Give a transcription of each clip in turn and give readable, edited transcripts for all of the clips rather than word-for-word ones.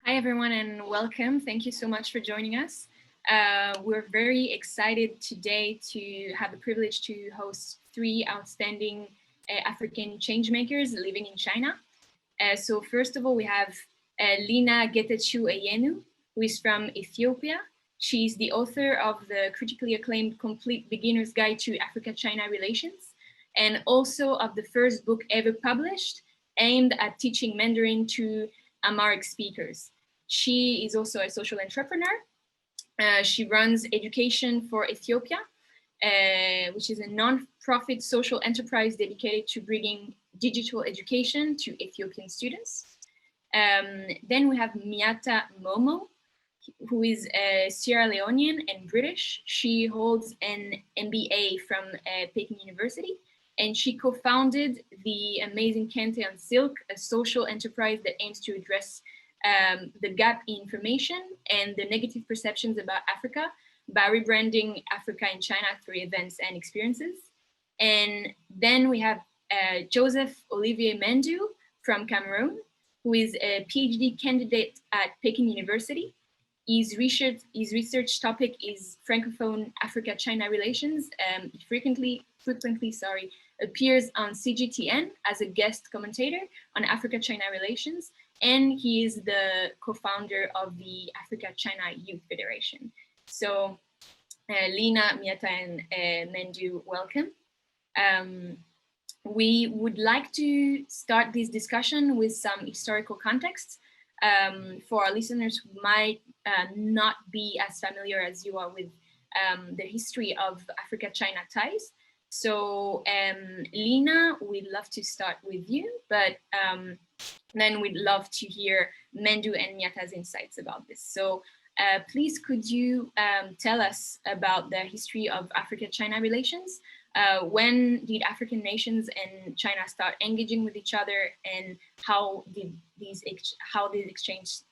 Hi, everyone, and welcome. Thank you so much for joining us. We're very excited today to have the privilege to host three outstanding African changemakers living in China. So first of all, we have Lina Getachew Ayenew, who is from Ethiopia. She's the author of the critically acclaimed Complete Beginner's Guide to Africa-China Relations, and also of the first book ever published aimed at teaching Mandarin to Amharic speakers. She is also a social entrepreneur. She runs Education for Ethiopia, which is a non-profit social enterprise dedicated to bringing digital education to Ethiopian students. Then we have Miatta Momoh, who is Sierra Leonean and British. She holds an MBA from Peking University, and she co-founded the amazing Kente on Silk, a social enterprise that aims to address the gap in information and the negative perceptions about Africa by rebranding Africa and China through events and experiences. And then we have Joseph Olivier Mendo'o from Cameroon, who is a PhD candidate at Peking University. His research topic is Francophone Africa-China relations. He frequently appears on CGTN as a guest commentator on Africa-China relations, and he is the co-founder of the Africa-China Youth Federation. So Lina, Miatta, and Mendo'o, welcome. We would like to start this discussion with some historical context for our listeners who might not be as familiar as you are with the history of Africa-China ties. So Lina, we'd love to start with you, but then we'd love to hear Mendo'o and Miatta's insights about this. So please, could you tell us about the history of Africa-China relations? When did African nations and China start engaging with each other, and how did these exchanges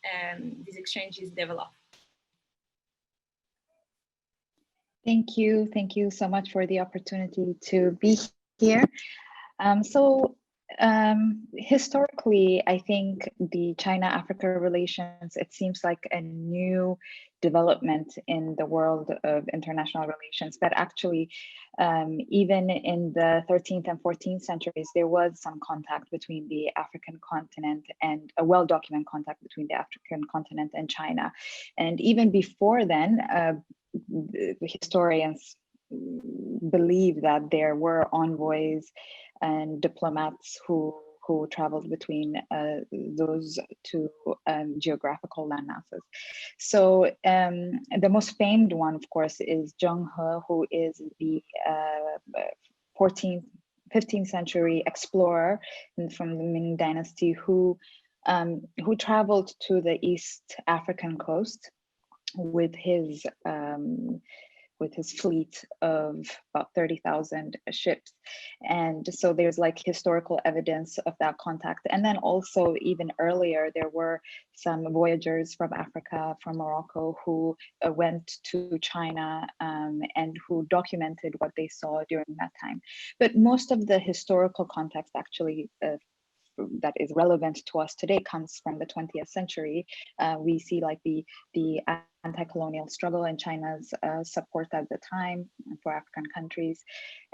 develop? Thank you so much for the opportunity to be here. Historically, I think the China-Africa relations, it seems like a new development in the world of international relations, but actually even in the 13th and 14th centuries, there was some contact between the African continent, and a well-documented contact between the African continent and China. And even before then, historians believe that there were envoys and diplomats who traveled between those two geographical landmasses. So the most famed one, of course, is Zheng He, who is the 15th century explorer from the Ming Dynasty who traveled to the East African coast with his fleet of about 30,000 ships. And so there's like historical evidence of that contact. And then also even earlier, there were some voyagers from Africa, from Morocco, who went to China and who documented what they saw during that time. But most of the historical context actually that is relevant to us today comes from the 20th century. We see like the anti-colonial struggle and China's support at the time for African countries.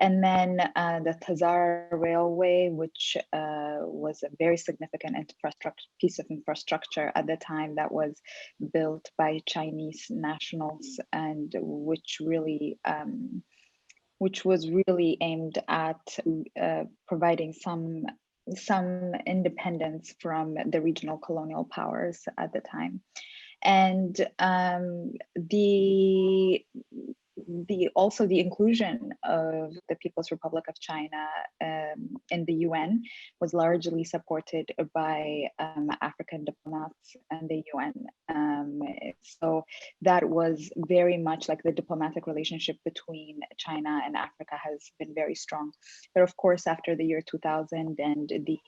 And then the Tazara Railway, which was a very significant piece of infrastructure at the time that was built by Chinese nationals, and which was really aimed at providing some independence from the regional colonial powers at the time. And also the inclusion of the People's Republic of China in the UN was largely supported by African diplomats and the UN. So that was very much like the diplomatic relationship between China and Africa has been very strong. But of course, after the year 2000 and the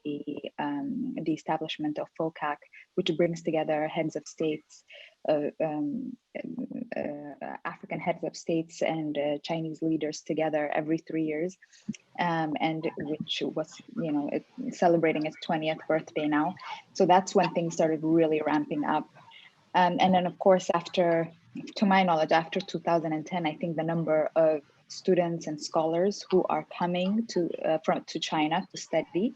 establishment of FOCAC, which brings together heads of states, African heads of states and Chinese leaders together every 3 years, and which was, celebrating its 20th birthday now. So that's when things started really ramping up And then of course, to my knowledge, after 2010, I think the number of students and scholars who are coming to China to study,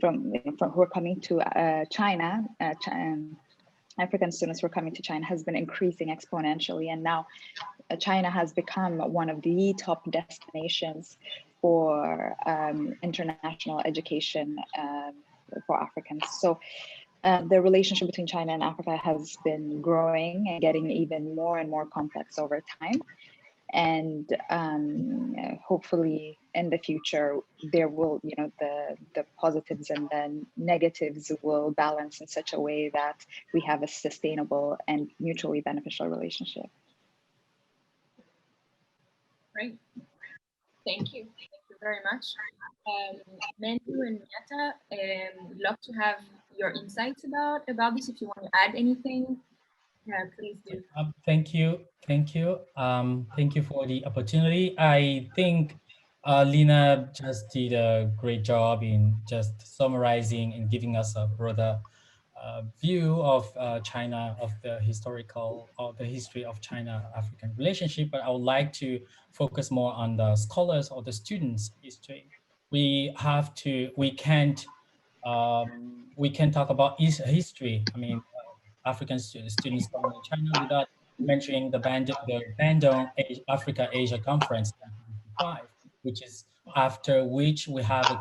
from who are coming to China, African students who are coming to China has been increasing exponentially, and now China has become one of the top destinations for international education for Africans. So the relationship between China and Africa has been growing and getting even more and more complex over time. And hopefully in the future, there will, the positives and the negatives will balance in such a way that we have a sustainable and mutually beneficial relationship. Great. Thank you. Thank you very much. Mendo'o and Miatta, love to have your insights about this. If you want to add anything, please do. Thank you. Thank you. Thank you for the opportunity. I think Lina just did a great job in just summarizing and giving us a broader view of China, of the history of China-African relationship. But I would like to focus more on the scholars or the students' history. We can't talk about history. I mean, African students coming to China without mentioning the Bandung Africa Asia Conference in 1955, which is after which we had a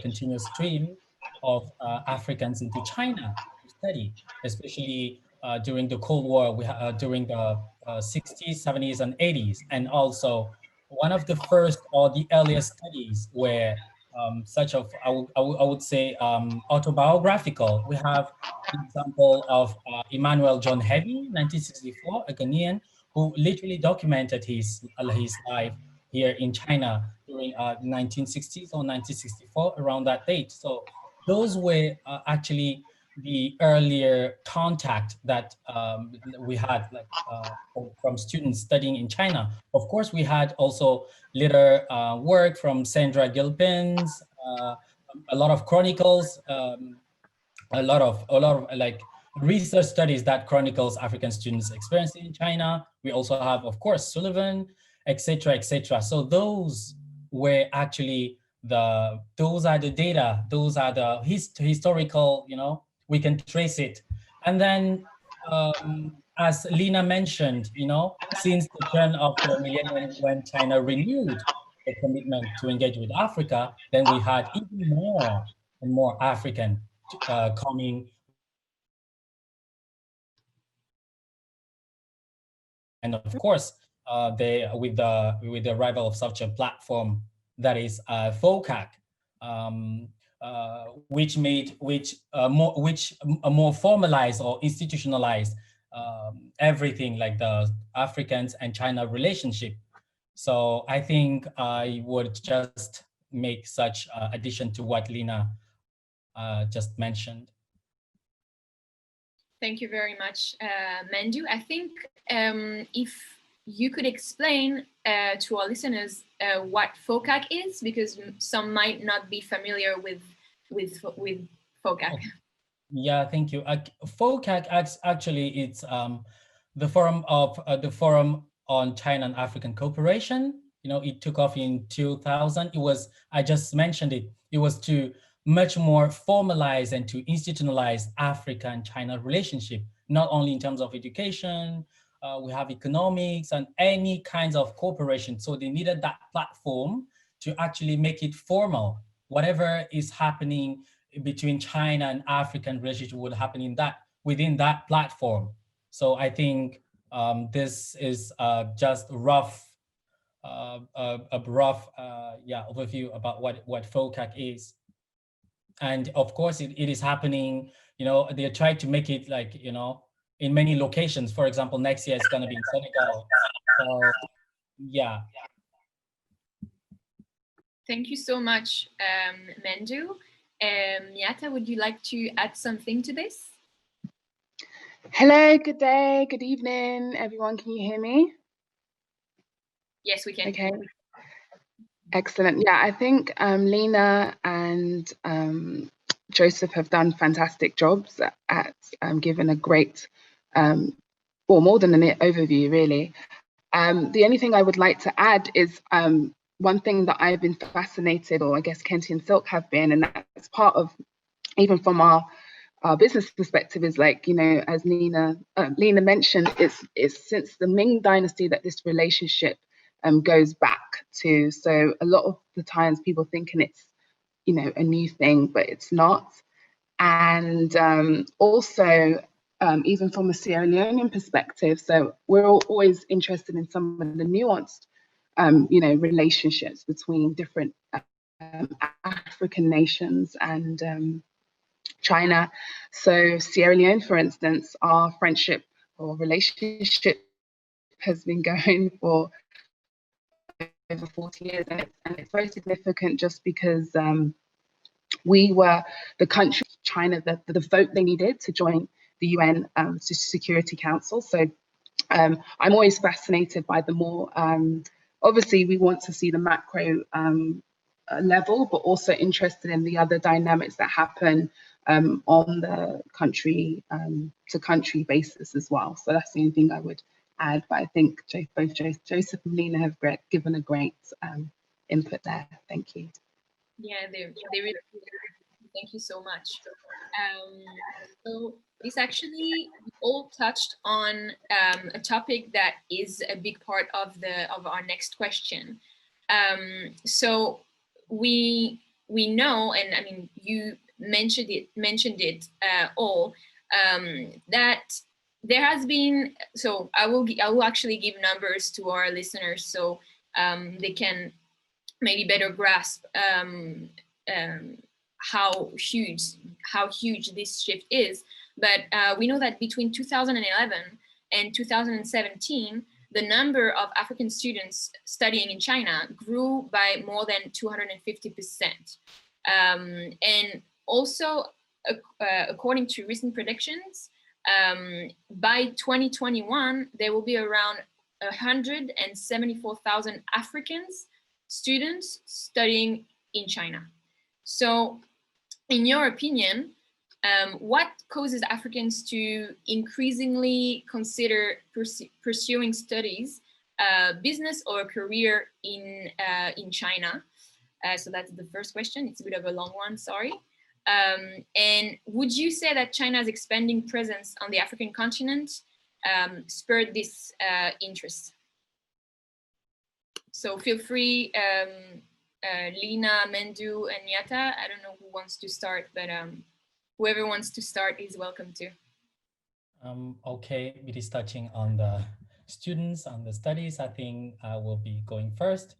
continuous stream of Africans into China to study, especially during the Cold War, during the 60s, 70s, and 80s, and also one of the first or the earliest studies where I would say autobiographical. We have the example of Emmanuel John Heavy, 1964, a Ghanaian who literally documented his life here in China during 1960s or 1964, around that date. So those were actually the earlier contact that we had, like from students studying in China. Of course, we had also later work from Sandra Gilpin's, a lot of chronicles, a lot of like research studies that chronicles African students' experience in China. We also have, of course, Sullivan, etc., etc. So those were actually those are the data, those are the historical, we can trace it. And then as Lina mentioned, since the turn of the millennium, when China renewed the commitment to engage with Africa, then we had even more and more African coming and of course with the arrival of such a platform that is FOCAC, which more formalized or institutionalized everything like the Africans and China relationship. So I think I would just make such addition to what Lina just mentioned. Thank you very much, Mendo'o. I think if you could explain to our listeners what FOCAC is, because some might not be familiar with FOCAC. Yeah, thank you. FOCAC actually it's the Forum on China and African Cooperation. It took off in 2000. I just mentioned it. It was to much more formalize and to institutionalize Africa and China relationship, not only in terms of education, we have economics and any kinds of cooperation. So they needed that platform to actually make it formal. Whatever is happening between China and African relationship would happen within that platform. So I think this is just a rough overview about what FOCAC is. And of course, it is happening, they try to make it like, in many locations. For example, next year it's going to be in Senegal. So, yeah. Thank you so much, Mendo'o. Miatta, would you like to add something to this? Hello, good day, good evening, everyone. Can you hear me? Yes, we can. Okay. Excellent. Yeah, I think Lina and Joseph have done fantastic jobs at giving a great or more than an overview, really. The only thing I would like to add is one thing that I've been fascinated, or I guess Kenti and Silk have been, and that's part of, even from our business perspective, is like, you know, as Lina mentioned, it's since the Ming Dynasty that this relationship goes back to. So a lot of the times people thinking it's, you know, a new thing, but it's not. And also, even from a Sierra Leonean perspective, so we're always interested in some of the nuanced, you know, relationships between different African nations and China. So Sierra Leone, for instance, our friendship or relationship has been going for over 40 years, and it's very significant just because we were the country, China, the vote they needed to join the UN Security Council. So I'm always fascinated by the more, obviously we want to see the macro level, but also interested in the other dynamics that happen on the country to country basis as well. So that's the only thing I would add, but I think both Joseph and Lina have given a great input there. Thank you. Yeah, they really, thank you so much. So this actually all touched on a topic that is a big part of our next question. So we know, and I mean, you mentioned it all, that there has been, so I will actually give numbers to our listeners so they can maybe better grasp how huge this shift is. But we know that between 2011 and 2017, the number of African students studying in China grew by more than 250%. And also, according to recent predictions, by 2021, there will be around 174,000 Africans students studying in China. So, in your opinion, what causes Africans to increasingly consider pursuing studies, business or a career in China? So that's the first question. It's a bit of a long one, sorry. And would you say that China's expanding presence on the African continent spurred this interest? So feel free, Lina, Mendo'o, and Miatta. I don't know who wants to start, but whoever wants to start is welcome to. Okay, it is touching on the students, on the studies. I think I will be going first.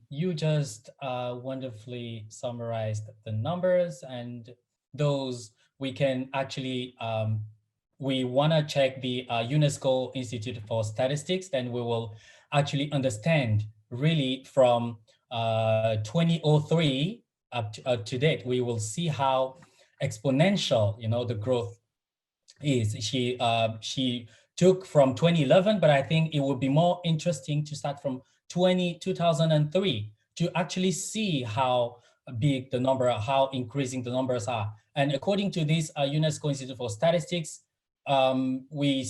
You just wonderfully summarized the numbers, and those we can actually, we want to check the UNESCO Institute for Statistics, then we will actually understand really from 2003 up to date, we will see how exponential, you know, the growth is. She took from 2011, but I think it would be more interesting to start from 2003 to actually see how big the number, how increasing the numbers are. And according to this UNESCO Institute for Statistics, we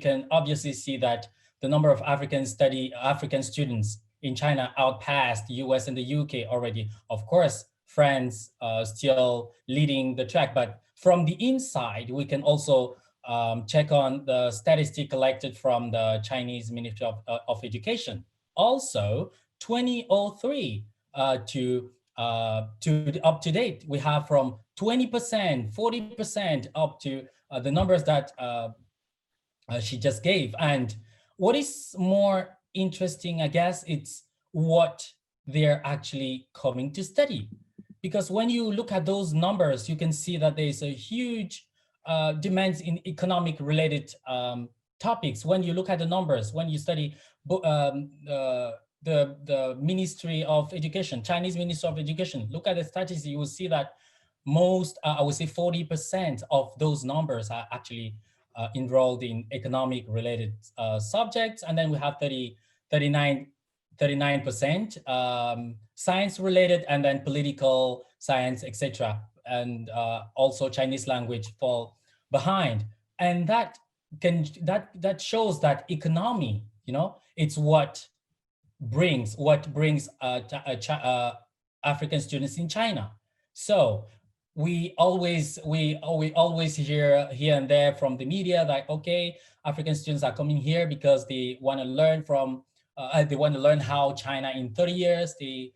can obviously see that the number of African students in China outpassed the US and the UK already. Of course, France still leading the track, but from the inside, we can also check on the statistic collected from the Chinese Ministry of Education. Also, 2003 to up to date, we have from 20%, 40% up to the numbers that she just gave. And what is more interesting, I guess, it's what they're actually coming to study. Because when you look at those numbers, you can see that there's a huge demands in economic related topics. When you look at the numbers, when you study the Ministry of Education, Chinese Ministry of Education, look at the statistics, you will see that most, I would say 40% of those numbers are actually enrolled in economic related subjects. And then we have 39% science related, and then political science, etc. And also Chinese language fall behind. and that shows that economy, it's what brings African students in China. So we always hear here and there from the media that, okay, African students are coming here because they want to learn how China in 30 years they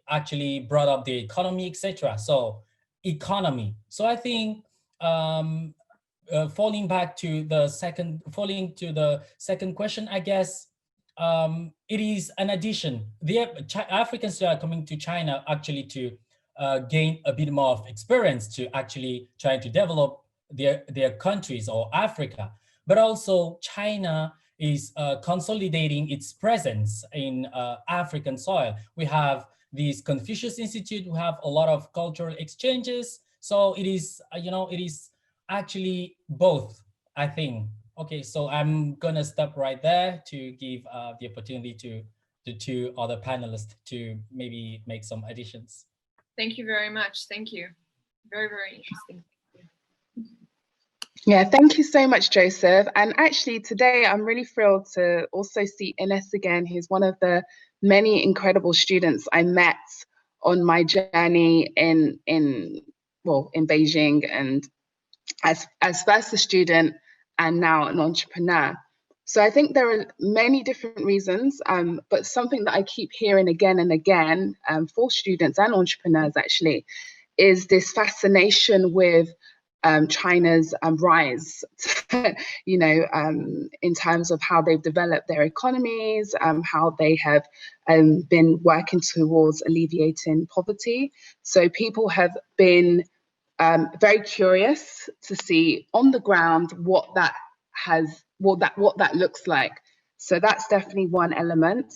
actually brought up the economy, etc. So economy. So I think falling to the second question, I guess it is an addition. Africans are coming to China actually to gain a bit more of experience to actually try to develop their countries or Africa. But also China is consolidating its presence in African soil. We have this Confucius Institute, we have a lot of cultural exchanges. So it is, it is actually both, I think. Okay, so I'm gonna stop right there to give the opportunity to the two other panelists to maybe make some additions. Thank you very much. Thank you. Very, very interesting. Yeah, thank you so much, Joseph. And actually today I'm really thrilled to also see Inès again, who's one of the many incredible students I met on my journey in Beijing, and as first a student and now an entrepreneur. So I think there are many different reasons, but something that I keep hearing again and again for students and entrepreneurs actually is this fascination with China's rise, in terms of how they've developed their economies, how they have been working towards alleviating poverty. So people have been very curious to see on the ground what that looks like. So that's definitely one element.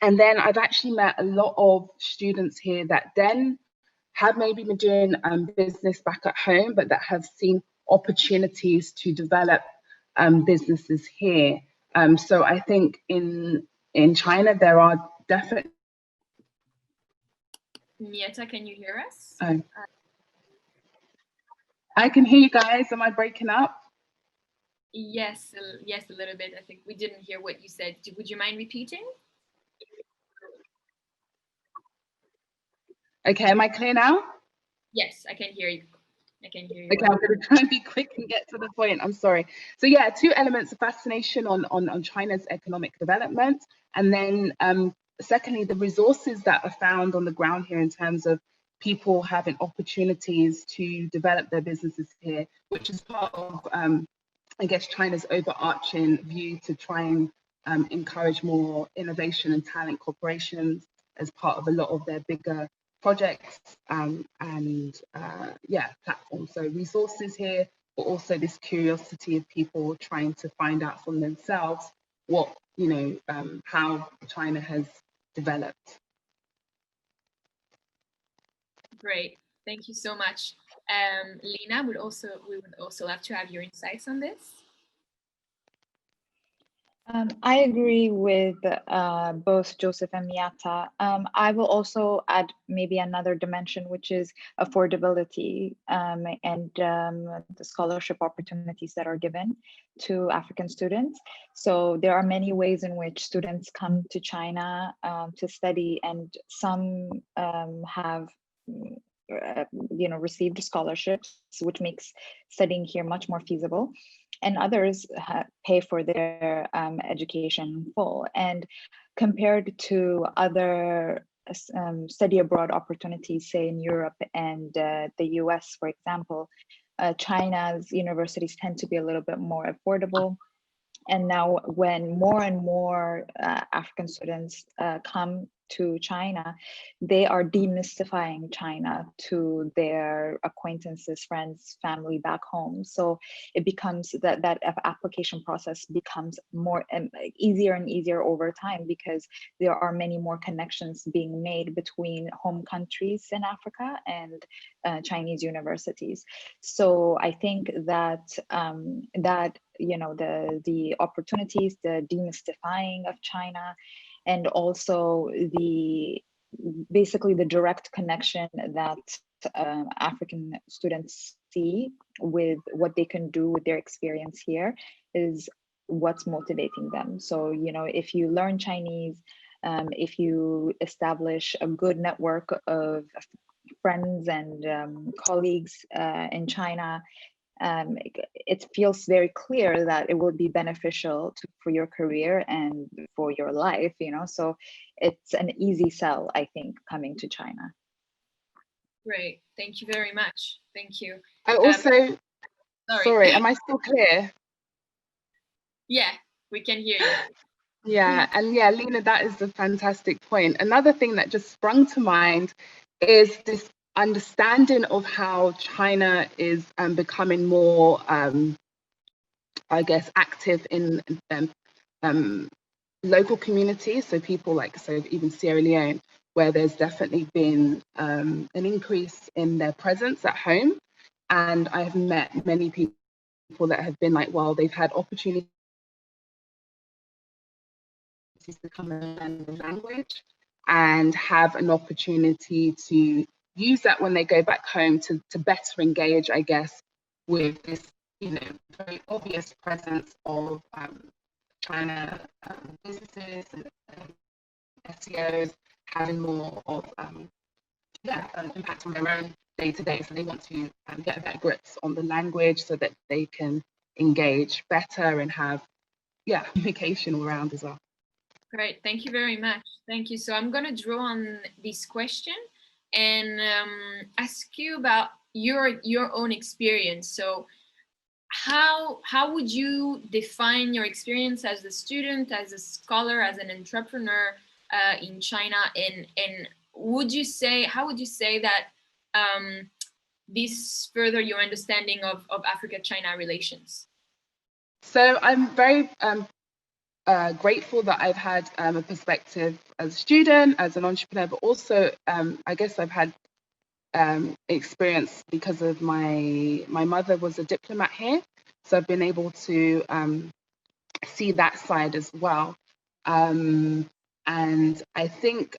And then I've actually met a lot of students here that then have maybe been doing business back at home, but that have seen opportunities to develop businesses here. So I think in China there are definitely. Miatta, can you hear us? I can hear you guys. Am I breaking up? Yes, a little bit. I think we didn't hear what you said. Would you mind repeating? Okay, am I clear now? Yes, I can hear you. Okay, I'm going to try and be quick and get to the point. I'm sorry. So yeah, two elements of fascination on China's economic development, and then secondly, the resources that are found on the ground here in terms of people having opportunities to develop their businesses here, which is part of, I guess, China's overarching view to try and encourage more innovation and talent corporations as part of a lot of their bigger projects and platforms. So resources here, but also this curiosity of people trying to find out from themselves what, how China has developed. Great, thank you so much. Lina, we would also love to have your insights on this. I agree with both Joseph and Miatta. I will also add maybe another dimension, which is affordability and the scholarship opportunities that are given to African students. So there are many ways in which students come to China to study, and some have received scholarships, which makes studying here much more feasible, and others pay for their education in full. And compared to other study abroad opportunities, say in Europe and the US, for example, China's universities tend to be a little bit more affordable. And now when more and more African students come to China, they are demystifying China to their acquaintances, friends, family back home. So it becomes that application process becomes more easier and easier over time, because there are many more connections being made between home countries in Africa and Chinese universities. So I think that the opportunities, the demystifying of China, and also basically the direct connection that African students see with what they can do with their experience here is what's motivating them. So, you know, if you learn Chinese, if you establish a good network of friends and colleagues in China, it feels very clear that it will be beneficial for your career and for your life, you know, so it's an easy sell, I think, coming to China. Great, thank you very much. Thank you. I also, sorry, am I still clear? Yeah, we can hear you. Yeah, and yeah, Lina, that is a fantastic point. Another thing that just sprung to mind is this understanding of how China is becoming more, I guess, active in local communities. So people like, so even Sierra Leone, where there's definitely been an increase in their presence at home. And I've met many people that have been like, well, they've had opportunities to come and learn the language and have an opportunity to use that when they go back home to better engage, I guess, with this, you know, very obvious presence of China businesses and SEOs having more of an impact on their own day-to-day. So they want to get better grips on the language so that they can engage better and have communication all around as well. Great, thank you very much. Thank you. So I'm going to draw on this question and ask you about your own experience. So how would you define your experience as a student, as a scholar, as an entrepreneur in China, and would you say, how would you say that this further your understanding of Africa-China relations? So I'm very grateful that I've had a perspective as a student, as an entrepreneur, but also I guess I've had experience because of my mother was a diplomat here, so I've been able to see that side as well. And I think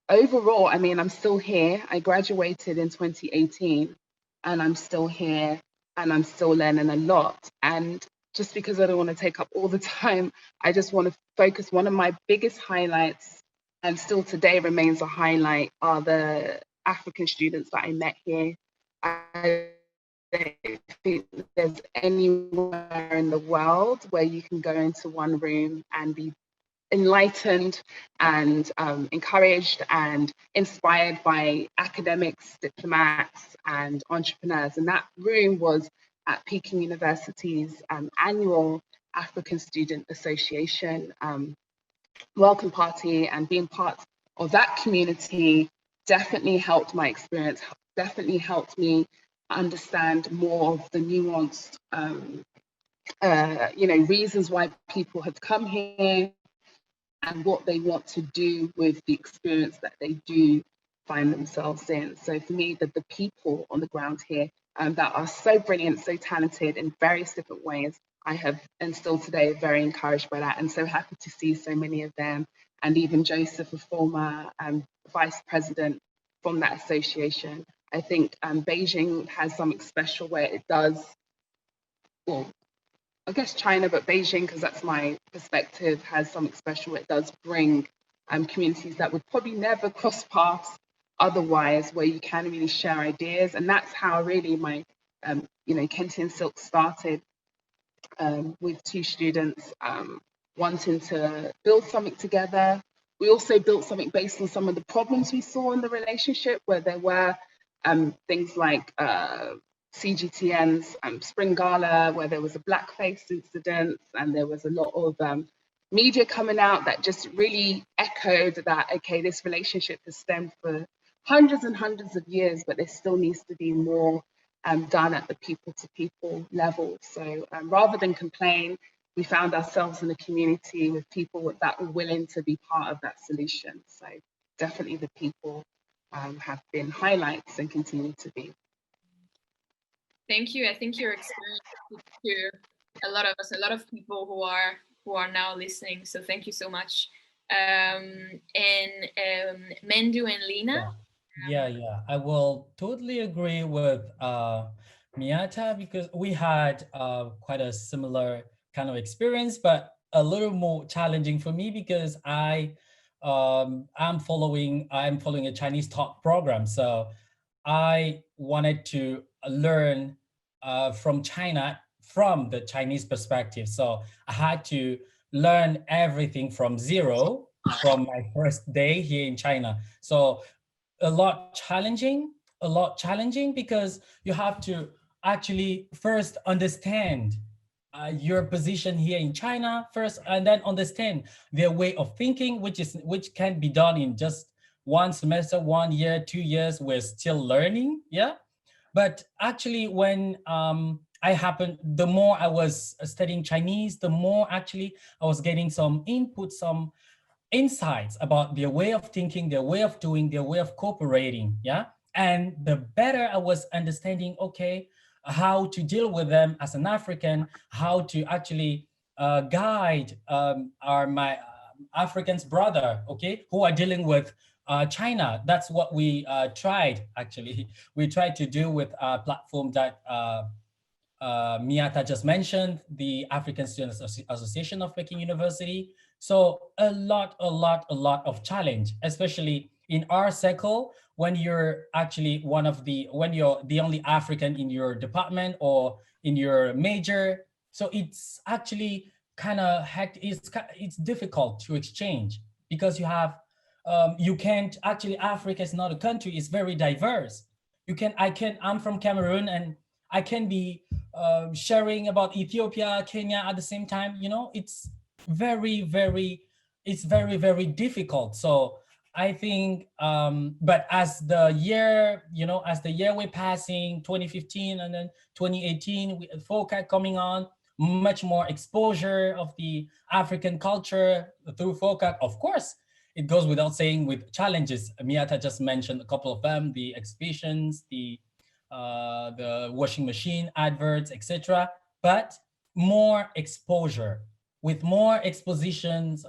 overall, I mean, I'm still here. I graduated in 2018, and I'm still here, and I'm still learning a lot. And just because I don't want to take up all the time, I just want to focus. One of my biggest highlights, and still today remains a highlight, are the African students that I met here. I don't think there's anywhere in the world where you can go into one room and be enlightened and encouraged and inspired by academics, diplomats, and entrepreneurs. And that room was at Peking University's annual African Student Association welcome party, and being part of that community definitely helped my experience, definitely helped me understand more of the nuanced reasons why people have come here and what they want to do with the experience that they do find themselves in. So for me, the people on the ground here that are so brilliant, so talented in various different ways, I have, and still today, very encouraged by that, and so happy to see so many of them, and even Joseph, a former vice president from that association. I think Beijing has something special where it does, well, I guess China, but Beijing, because that's my perspective, has something special. It does bring communities that would probably never cross paths otherwise, where you can really share ideas. And that's how really my, Kentian Silk started with two students wanting to build something together. We also built something based on some of the problems we saw in the relationship, where there were things like CGTN's Spring Gala, where there was a blackface incident, and there was a lot of media coming out that just really echoed that, okay, this relationship has stemmed for hundreds and hundreds of years, but there still needs to be more done at the people-to-people level. So rather than complain, we found ourselves in a community with people that were willing to be part of that solution. So definitely the people have been highlights and continue to be. Thank you. I think your experience to a lot of us, a lot of people who are now listening. So thank you so much. And Mendo'o and Lina, Yeah. I will totally agree with Miatta, because we had quite a similar kind of experience, but a little more challenging for me because I'm following a Chinese talk program. So I wanted to learn from China from the Chinese perspective. So I had to learn everything from zero from my first day here in China. So a lot challenging because you have to actually first understand your position here in China first, and then understand their way of thinking, which can be done in just one semester, 1 year, 2 years. We're still learning, yeah. But actually, when the more I was studying Chinese, the more actually I was getting some input, some insights about their way of thinking, their way of doing, their way of cooperating. Yeah. And the better I was understanding, okay, how to deal with them as an African, how to actually guide my Africans brother, okay, who are dealing with China. That's what we tried, actually. We tried to do with a platform that Miatta just mentioned, the African Students Association of Peking University. So a lot of challenge, especially in our circle, when you're actually when you're the only African in your department or in your major. So it's actually kind of it's difficult to exchange because you can't actually, Africa is not a country, it's very diverse. I'm from Cameroon, and I can be sharing about Ethiopia, Kenya at the same time. Very, very, it's very, very difficult. So I think, but as the year we're passing, 2015 and then 2018, FOCAC coming on, much more exposure of the African culture through FOCAC. Of course, it goes without saying with challenges. Miatta just mentioned a couple of them: the exhibitions, the washing machine adverts, etc. But more exposure, with more expositions,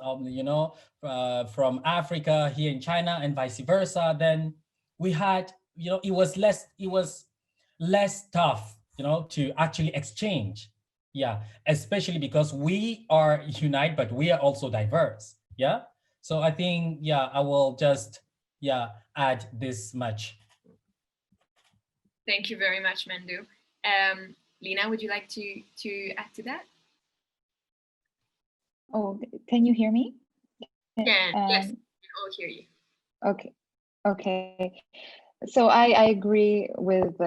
from Africa here in China and vice versa. Then we had, it was less tough, to actually exchange. Yeah, especially because we are united, but we are also diverse. Yeah. So I think, yeah, I will just, add this much. Thank you very much, Mendo'o. Lina, would you like to add to that? Oh, can you hear me? Yeah, yes, we can all hear you. Okay. So I agree with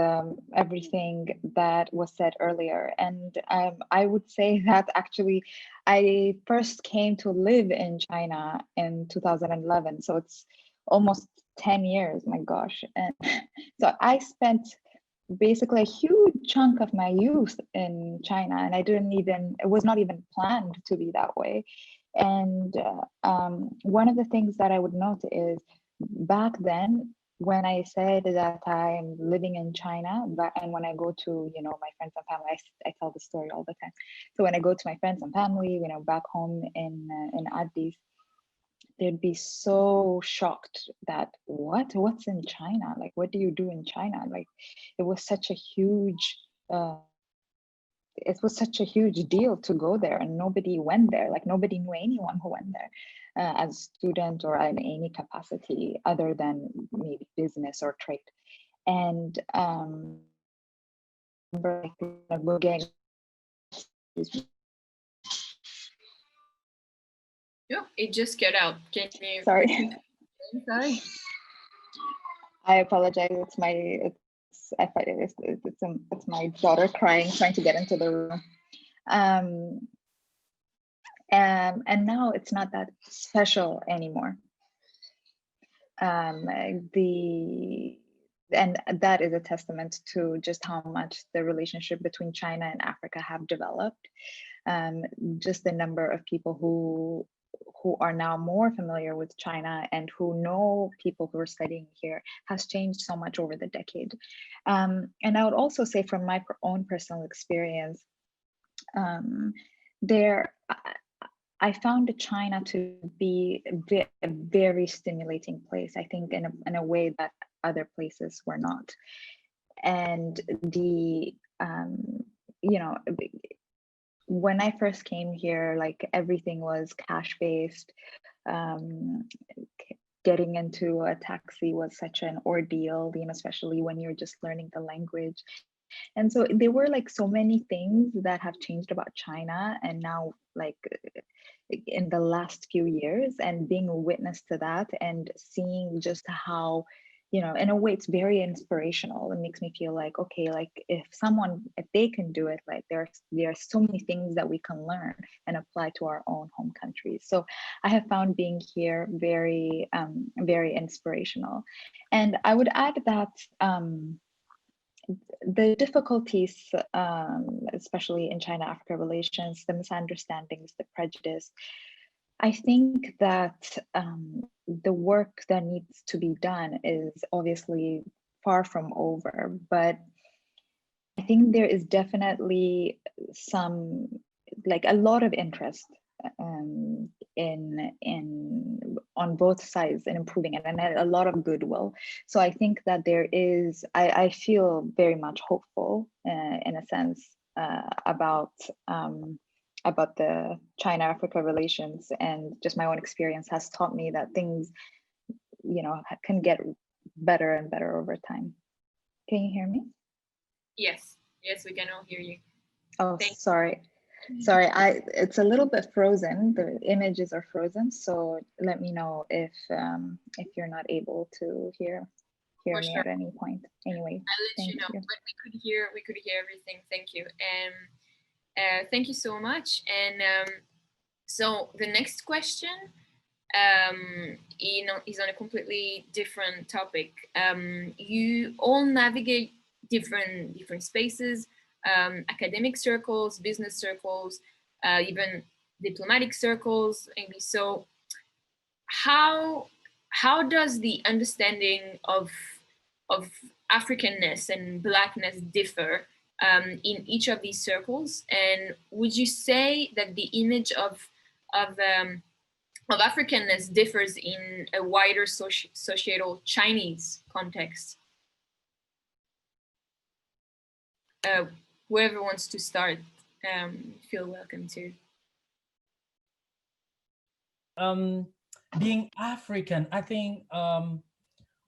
everything that was said earlier. And I would say that actually I first came to live in China in 2011. So it's almost 10 years, my gosh. And so I spent basically a huge chunk of my youth in China, and it was not even planned to be that way. And one of the things that I would note is back then, when I said that I'm living in China, and when I go to, my friends and family, I tell the story all the time. So when I go to my friends and family, back home in Addis, they'd be so shocked that what's in China? Like, what do you do in China? Like, it was such a huge deal to go there, and nobody went there. Like, nobody knew anyone who went there as a student or in any capacity other than maybe business or trade. And we're getting. Yeah, it just cut out. Can you? Sorry. Sorry. I apologize. It's my daughter crying, trying to get into the room. And now it's not that special anymore. And that is a testament to just how much the relationship between China and Africa have developed. Just the number of people who are now more familiar with China and who know people who are studying here has changed so much over the decade. And I would also say, from my own personal experience, I found China to be a very stimulating place. I think in a way that other places were not. And the, you know, when I first came here, like everything was cash-based. Getting into a taxi was such an ordeal, you know, especially when you're just learning the language. And so there were like so many things that have changed about China, and now like in the last few years, and being a witness to that and seeing just how, you know, in a way it's very inspirational. It makes me feel like, okay, like if they can do it, like there are so many things that we can learn and apply to our own home countries. So I have found being here very, very inspirational. And I would add that the difficulties, especially in China-Africa relations, the misunderstandings, the prejudice, I think that the work that needs to be done is obviously far from over, but I think there is definitely some, like a lot of interest on both sides in improving it, and a lot of goodwill. So I think that there is, I feel very much hopeful in a sense about the China-Africa relations, and just my own experience has taught me that things, you know, can get better and better over time. Can you hear me? Yes, we can all hear you. Oh, sorry. Sorry, it's a little bit frozen. The images are frozen, so let me know if you're not able to hear me at any point. Anyway, I'll let you know. But we could hear everything. Thank you. Thank you so much. And so the next question, you know, is on a completely different topic. You all navigate different spaces. Academic circles, business circles, even diplomatic circles, maybe. So how does the understanding of Africanness and Blackness differ in each of these circles? And would you say that the image of Africanness differs in a wider societal Chinese context? Whoever wants to start, feel welcome to. Being African, I think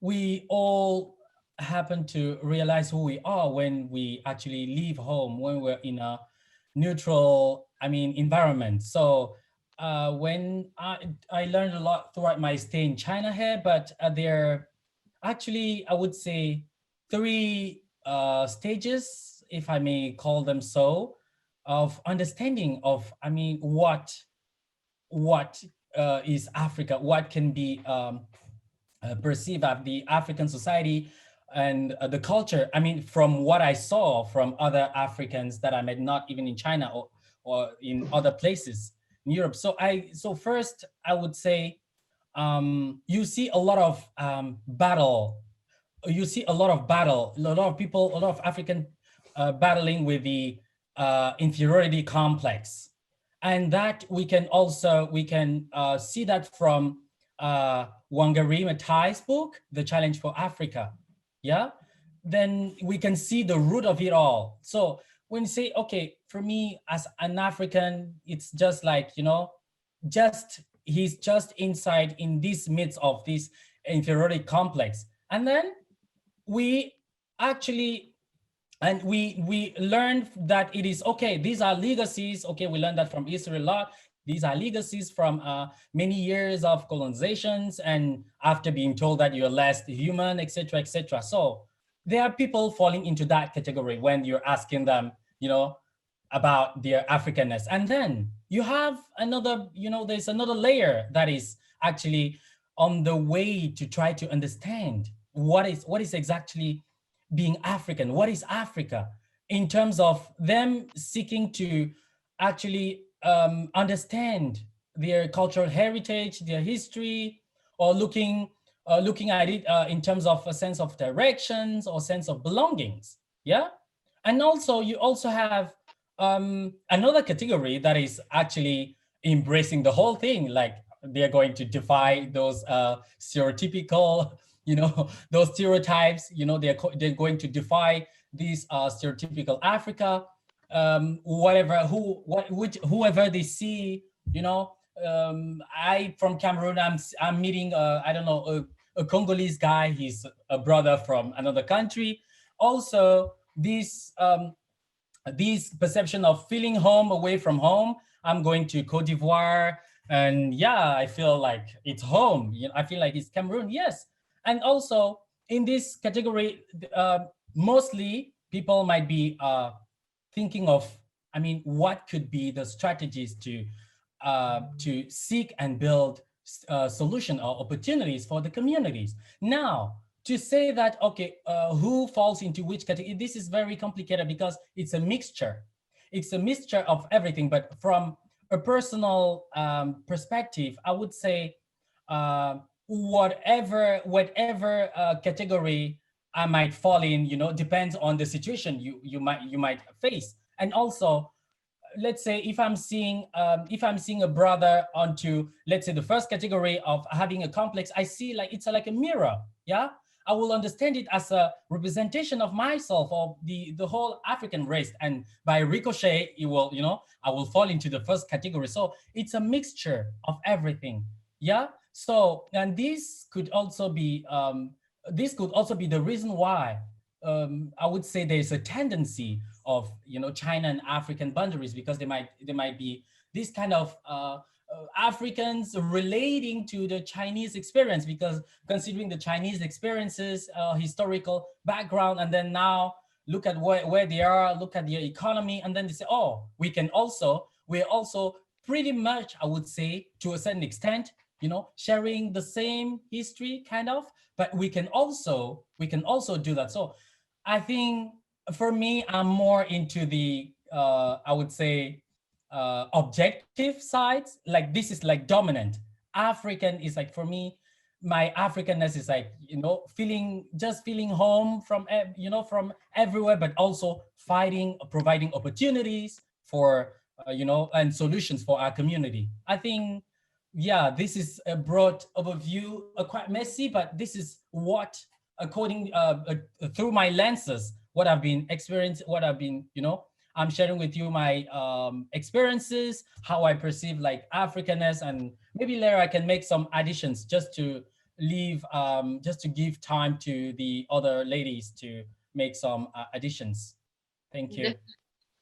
we all happen to realize who we are when we actually leave home, when we're in a neutral, environment. So when I learned a lot throughout my stay in China here, but there are actually, I would say, 3 stages, if I may call them so, of understanding of, what is Africa, what can be perceived as the African society and the culture. From what I saw from other Africans that I met, not even in China or in other places in Europe. So first, I would say you see a lot of battle. You see a lot of people, a lot of African battling with the inferiority complex. And that we can see that from Wangari Maathai's book, The Challenge for Africa. Yeah, then we can see the root of it all. So when you say, okay, for me as an African, it's just like, he's just inside in this midst of this inferiority complex. And then we actually, and we learned that it is okay. These are legacies. Okay, we learned that from history a lot. These are legacies from many years of colonizations, and after being told that you're less human, etc., etc. So there are people falling into that category when you're asking them, about their Africanness. And then you have another, there's another layer that is actually on the way to try to understand what is exactly being African. What is Africa in terms of them seeking to actually understand their cultural heritage, their history, or looking at it in terms of a sense of directions or sense of belongings. Yeah, and also you also have another category that is actually embracing the whole thing, like they're going to defy those stereotypical those stereotypes. They're going to defy these stereotypical Africa, whoever they see. I from Cameroon, I'm meeting I don't know, a Congolese guy. He's a brother from another country. Also, this perception of feeling home away from home. I'm going to Cote d'Ivoire, and yeah, I feel like it's home. I feel like it's Cameroon. Yes, and also in this category, mostly people might be thinking of, what could be the strategies to seek and build solution or opportunities for the communities. Now, to say that, okay, who falls into which category, this is very complicated because it's a mixture. It's a mixture of everything. But from a personal perspective, I would say whatever category I might fall in, depends on the situation you might face. And also, let's say if I'm seeing a brother onto, let's say, the first category of having a complex, I see like it's like a mirror. Yeah, I will understand it as a representation of myself, or the whole African race, and by ricochet, it will, I will fall into the first category. So it's a mixture of everything. Yeah. So, and this could also be the reason why I would say there's a tendency of China and African boundaries, because there might be this kind of Africans relating to the Chinese experience, because considering the Chinese experiences, historical background, and then now look at where they are, look at their economy, and then they say, oh, we're also pretty much, I would say, to a certain extent, sharing the same history kind of, but we can also do that. So I think for me, I'm more into the I would say objective sides. Like, this is like dominant. African is like, for me, my Africanness is like, feeling home from everywhere, but also providing opportunities for and solutions for our community. I think, yeah, this is a broad overview, quite messy, but this is what, according through my lenses, what I've been experiencing, I'm sharing with you my experiences, how I perceive like Africanness, and maybe later I can make some additions just to give time to the other ladies to make some additions. Thank you.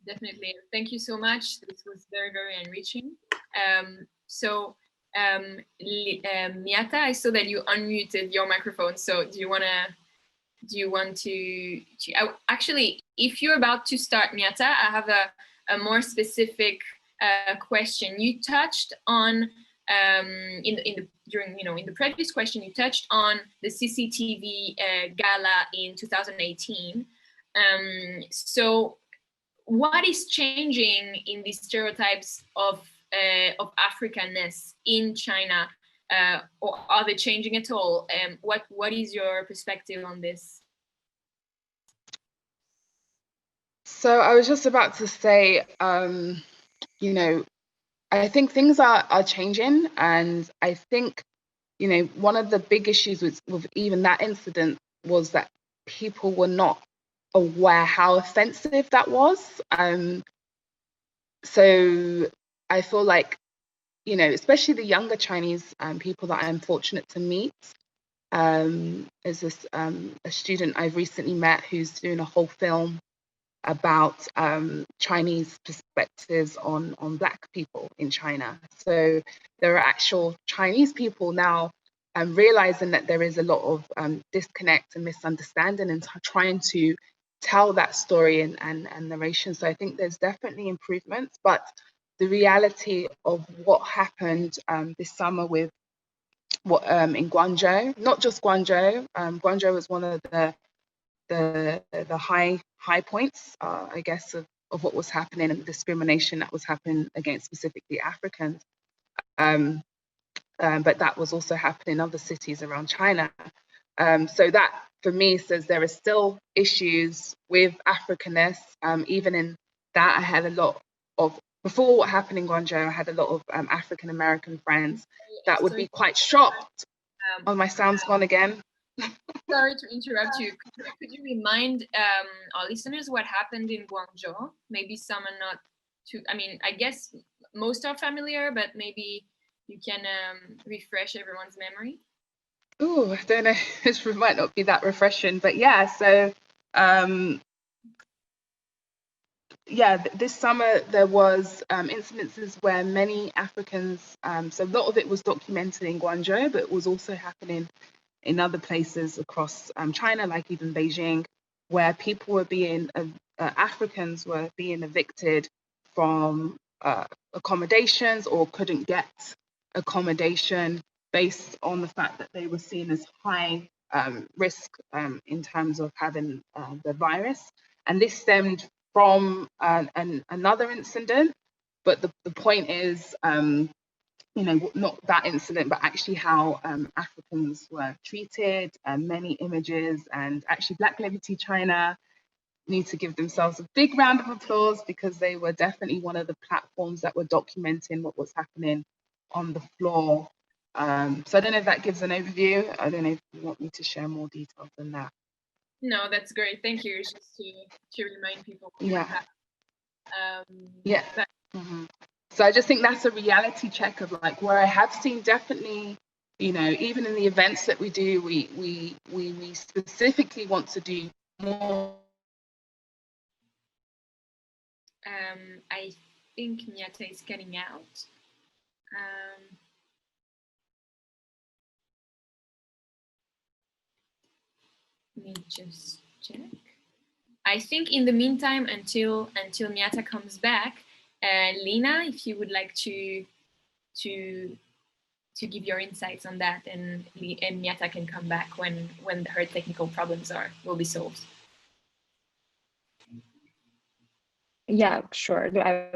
Definitely. Thank you so much. This was very, very enriching. Miatta, I saw that you unmuted your microphone. So do you want to actually, if you're about to start, Miatta, I have a more specific question. You touched on in the previous question, you touched on the CCTV gala in 2018. So what is changing in these stereotypes of Africanness in China, or are they changing at all? What is your perspective on this? So I was just about to say, I think things are changing, and I think, one of the big issues with even that incident was that people were not aware how offensive that was. So I feel like, especially the younger Chinese people that I'm fortunate to meet. There's this a student I've recently met who's doing a whole film about Chinese perspectives on Black people in China. So there are actual Chinese people now realizing that there is a lot of disconnect and misunderstanding, and trying to tell that story and narration. So I think there's definitely improvements, but the reality of what happened this summer with in Guangzhou, not just Guangzhou, Guangzhou was one of the high points, I guess, of what was happening, and the discrimination that was happening against specifically Africans. But that was also happening in other cities around China. So that, for me, says there are still issues with Africanness. Even in that, I had a lot of, before what happened in Guangzhou, I had a lot of African American friends that would be quite shocked. Oh, my sound's gone again. Sorry to interrupt you. Could you remind our listeners what happened in Guangzhou? Maybe some are not too, I mean, I guess most are familiar, but maybe you can refresh everyone's memory. Oh, I don't know. This might not be that refreshing, but yeah. So, yeah, this summer there was incidences where many Africans. So a lot of it was documented in Guangzhou, but it was also happening in other places across China, like even Beijing, where people were being Africans were being evicted from accommodations or couldn't get accommodation based on the fact that they were seen as high risk in terms of having the virus. And this stemmed from another incident. But the point is, you know, not that incident, but actually how Africans were treated, many images, and actually Black Livity China need to give themselves a big round of applause because they were definitely one of the platforms that were documenting what was happening on the floor. So I don't know if that gives an overview. I don't know if you want me to share more details than that. No, that's great. Thank you. It's just to remind people. Yeah. Yeah. So I just think that's a reality check of like where I have seen definitely, you know, even in the events that we do, we specifically want to do more. I think Miatta is getting out. Let me just check. I think in the meantime, until Miatta comes back, Lina, if you would like to give your insights on that, and Miatta can come back when her technical problems will be solved. Yeah, sure. I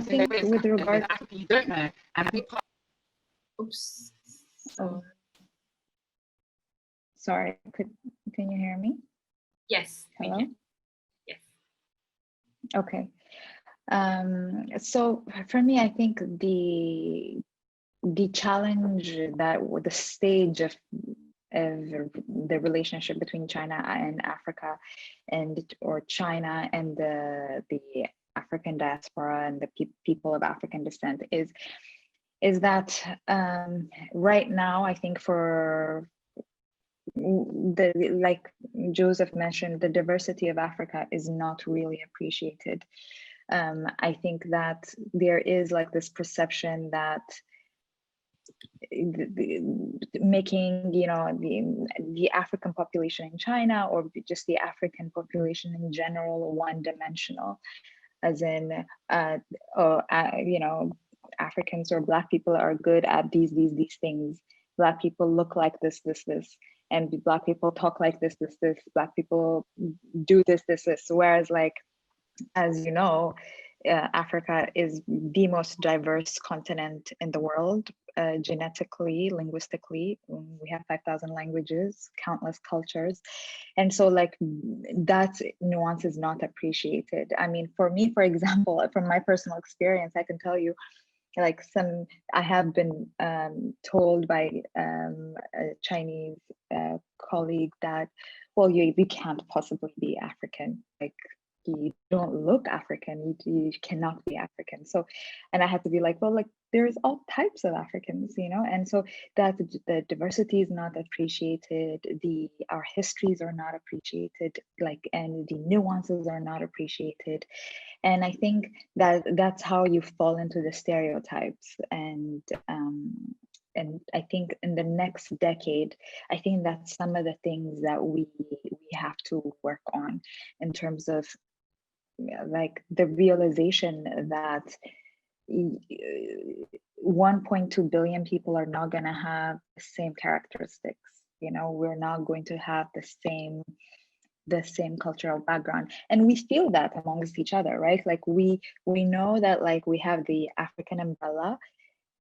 think with regard, you don't know, and oops. Oh, sorry. Can you hear me? Yes. Hello. Yes. Okay. So for me, I think the challenge that the stage of the relationship between China and Africa, or China and the African diaspora and the people of African descent is that right now, I think for like Joseph mentioned, the diversity of Africa is not really appreciated. I think that there is like this perception that making, you know, the African population in China, or just the African population in general, one-dimensional, as in you know, Africans or Black people are good at these things. Black people look like this, and Black people talk like this. Black people do this. Whereas, like, as you know, Africa is the most diverse continent in the world, genetically, linguistically. We have 5,000 languages, countless cultures. And so like that nuance is not appreciated. I mean, for me, for example, from my personal experience, I can tell you, like I have been told by a Chinese colleague that, well, you can't possibly be African. Like, you don't look African, you cannot be African. So, and I had to be like, well, like, there's all types of Africans, you know, and so that the diversity is not appreciated, our histories are not appreciated, like, and the nuances are not appreciated. And I think that that's how you fall into the stereotypes. And I think in the next decade, I think that's some of the things that we have to work on, in terms of like the realization that 1.2 billion people are not going to have the same characteristics. You know, we're not going to have the same cultural background, and we feel that amongst each other, right? Like we know that, like, we have the African umbrella,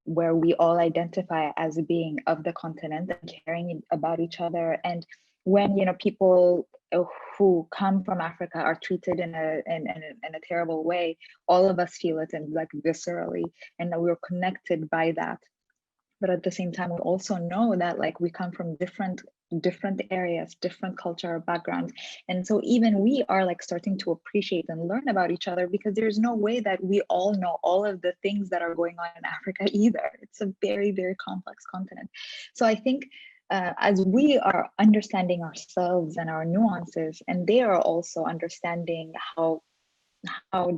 where we all identify as being of the continent and caring about each other. And when, you know, people who come from Africa are treated in a terrible way, all of us feel it, and like viscerally, and we're connected by that. But at the same time, we also know that like we come from different areas, different cultural backgrounds. And so even we are like starting to appreciate and learn about each other, because there's no way that we all know all of the things that are going on in Africa either. It's a very, very complex continent. So I think as we are understanding ourselves and our nuances, and they are also understanding how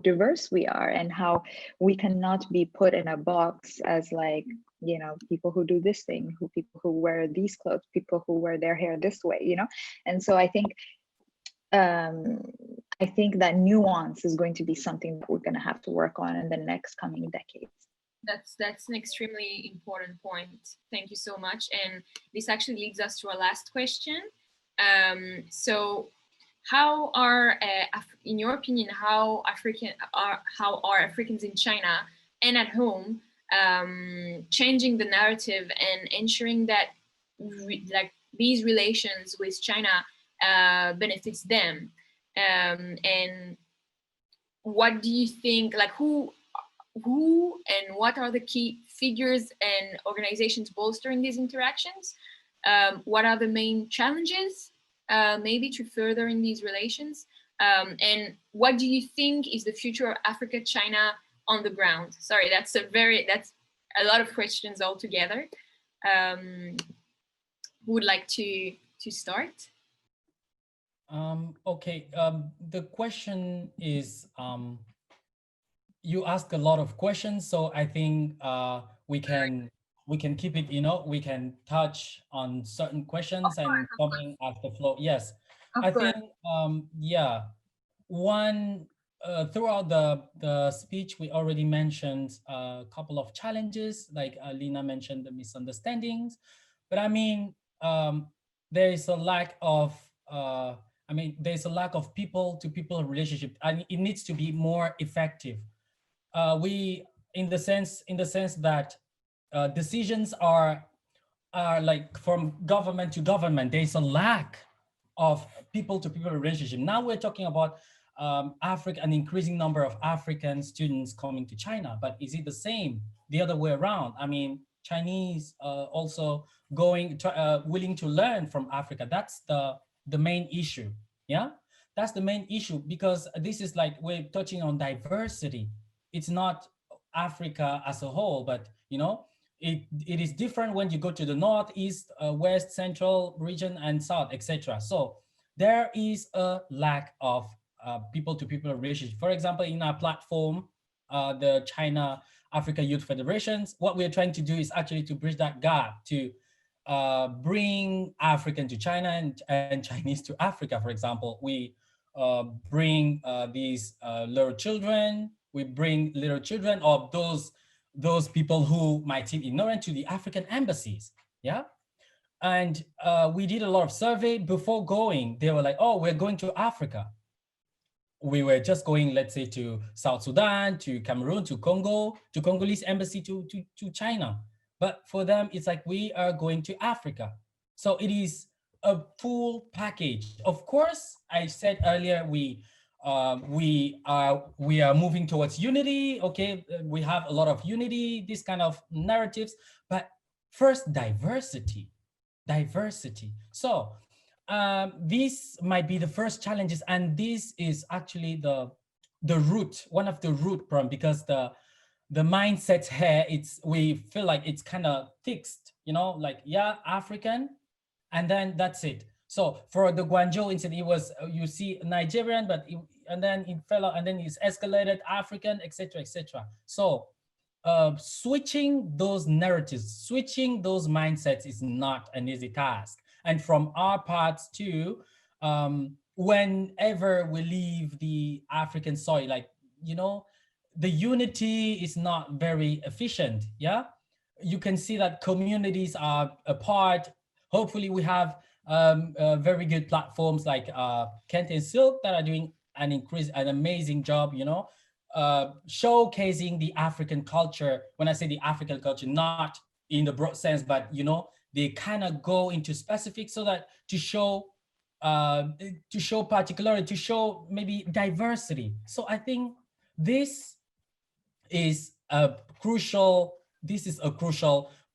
diverse we are and how we cannot be put in a box as like, you know, people who do this thing, people who wear these clothes, people who wear their hair this way, you know. And so I think that nuance is going to be something that we're going to have to work on in the next coming decades. That's an extremely important point. Thank you so much. And this actually leads us to our last question. So how are, in your opinion, how are Africans in China and at home changing the narrative and ensuring that like these relations with China benefits them? And what do you think, like who and what are the key figures and organizations bolstering these interactions? What are the main challenges maybe to furthering these relations? And what do you think is the future of Africa-China on the ground? Sorry, that's a lot of questions all together. Who would like to start? Okay, the question is, you ask a lot of questions, so I think we can keep it, you know, we can touch on certain questions and coming as the flow. Yes, I think, yeah, one, throughout the speech, we already mentioned a couple of challenges, like Lina mentioned the misunderstandings, but I mean, there is a lack of, there's a lack of people-to-people relationship, and it needs to be more effective. We, in the sense that decisions are like from government to government. There's a lack of people-to-people relationship. Now we're talking about an increasing number of African students coming to China, but is it the same the other way around? I mean, Chinese also willing to learn from Africa. That's the main issue. Yeah, that's the main issue, because this is like we're touching on diversity. It's not Africa as a whole, but you know, it is different when you go to the north, east, west, central region, and south, etc. So there is a lack of people-to-people relationship. For example, in our platform, the China Africa Youth Federations, what we're trying to do is actually to bridge that gap, to bring African to China and Chinese to Africa. For example, we bring these little children. We bring little children of those people who might seem ignorant to the African embassies. Yeah. And we did a lot of survey before going. They were like, oh, we're going to Africa. We were just going, let's say, to South Sudan, to Cameroon, to Congo, to Congolese embassy, to China. But for them, it's like, we are going to Africa. So it is a full package. Of course, I said earlier, we are moving towards unity. Okay, we have a lot of unity, this kind of narratives, but first diversity. So this might be the first challenges, and this is actually the root, one of the root problem, because the mindset here, we feel like it's kind of fixed, you know, like, yeah, African, and then that's it. So for the Guangzhou incident, it was, you see Nigerian, and then it fell out, and then it's escalated African, etc., etc. So switching those narratives, switching those mindsets is not an easy task. And from our parts too, whenever we leave the African soil, like, you know, the unity is not very efficient. Yeah, you can see that communities are apart. Hopefully we have very good platforms like Kent and Silk that are doing an amazing job, you know, showcasing the African culture. When I say the African culture, not in the broad sense, but you know, they kind of go into specifics so that to show particularity, to show maybe diversity. So I think this is a crucial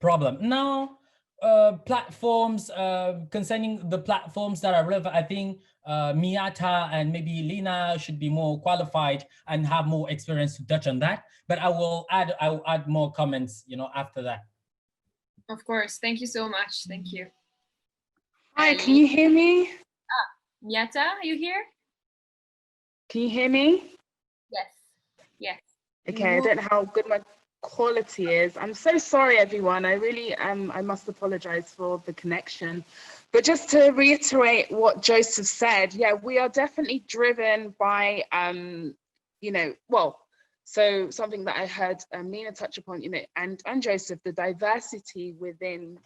problem. Now, platforms, concerning the platforms that are relevant, I think Miatta and maybe Lina should be more qualified and have more experience to touch on that. But I will add more comments, after that. Of course. Thank you so much. Thank you. Hi, can you hear me? Miatta, are you here? Can you hear me? Yes. Yes. Okay, I don't know how good my quality is. I'm so sorry, everyone. I really I must apologize for the connection. But just to reiterate what Joseph said, yeah, we are definitely driven by, so something that I heard Lina touch upon, and Joseph, the diversity within,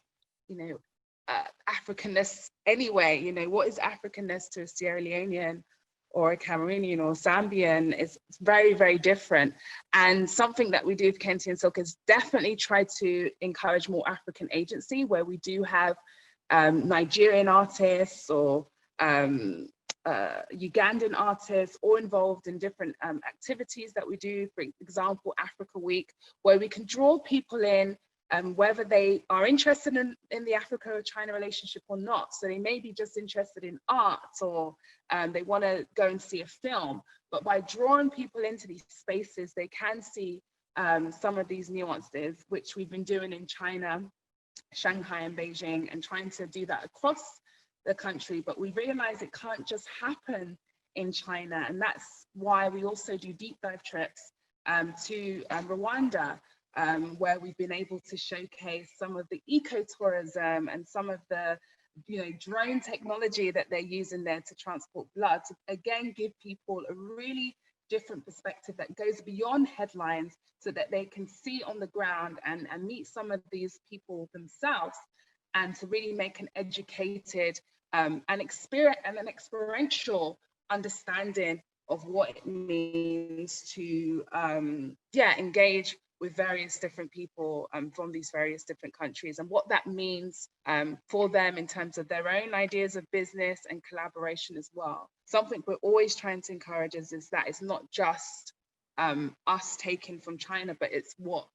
Africanness anyway. What is Africanness to a Sierra Leonean or a Cameroonian or Zambian? Is very, very different. And something that we do with Kenti and Silk is definitely try to encourage more African agency, where we do have Nigerian artists or Ugandan artists, all involved in different activities that we do. For example, Africa Week, where we can draw people in, whether they are interested in the Africa-China relationship or not. So they may be just interested in art, or they want to go and see a film. But by drawing people into these spaces, they can see some of these nuances, which we've been doing in China, Shanghai and Beijing, and trying to do that across the country. But we realize it can't just happen in China. And that's why we also do deep dive trips to Rwanda, where we've been able to showcase some of the ecotourism and some of the drone technology that they're using there to transport blood, to again give people a really different perspective that goes beyond headlines, so that they can see on the ground and meet some of these people themselves, and to really make an educated and an experiential understanding of what it means to engage with various different people from these various different countries, and what that means for them in terms of their own ideas of business and collaboration as well. Something we're always trying to encourage is that it's not just us taking from China, but it's what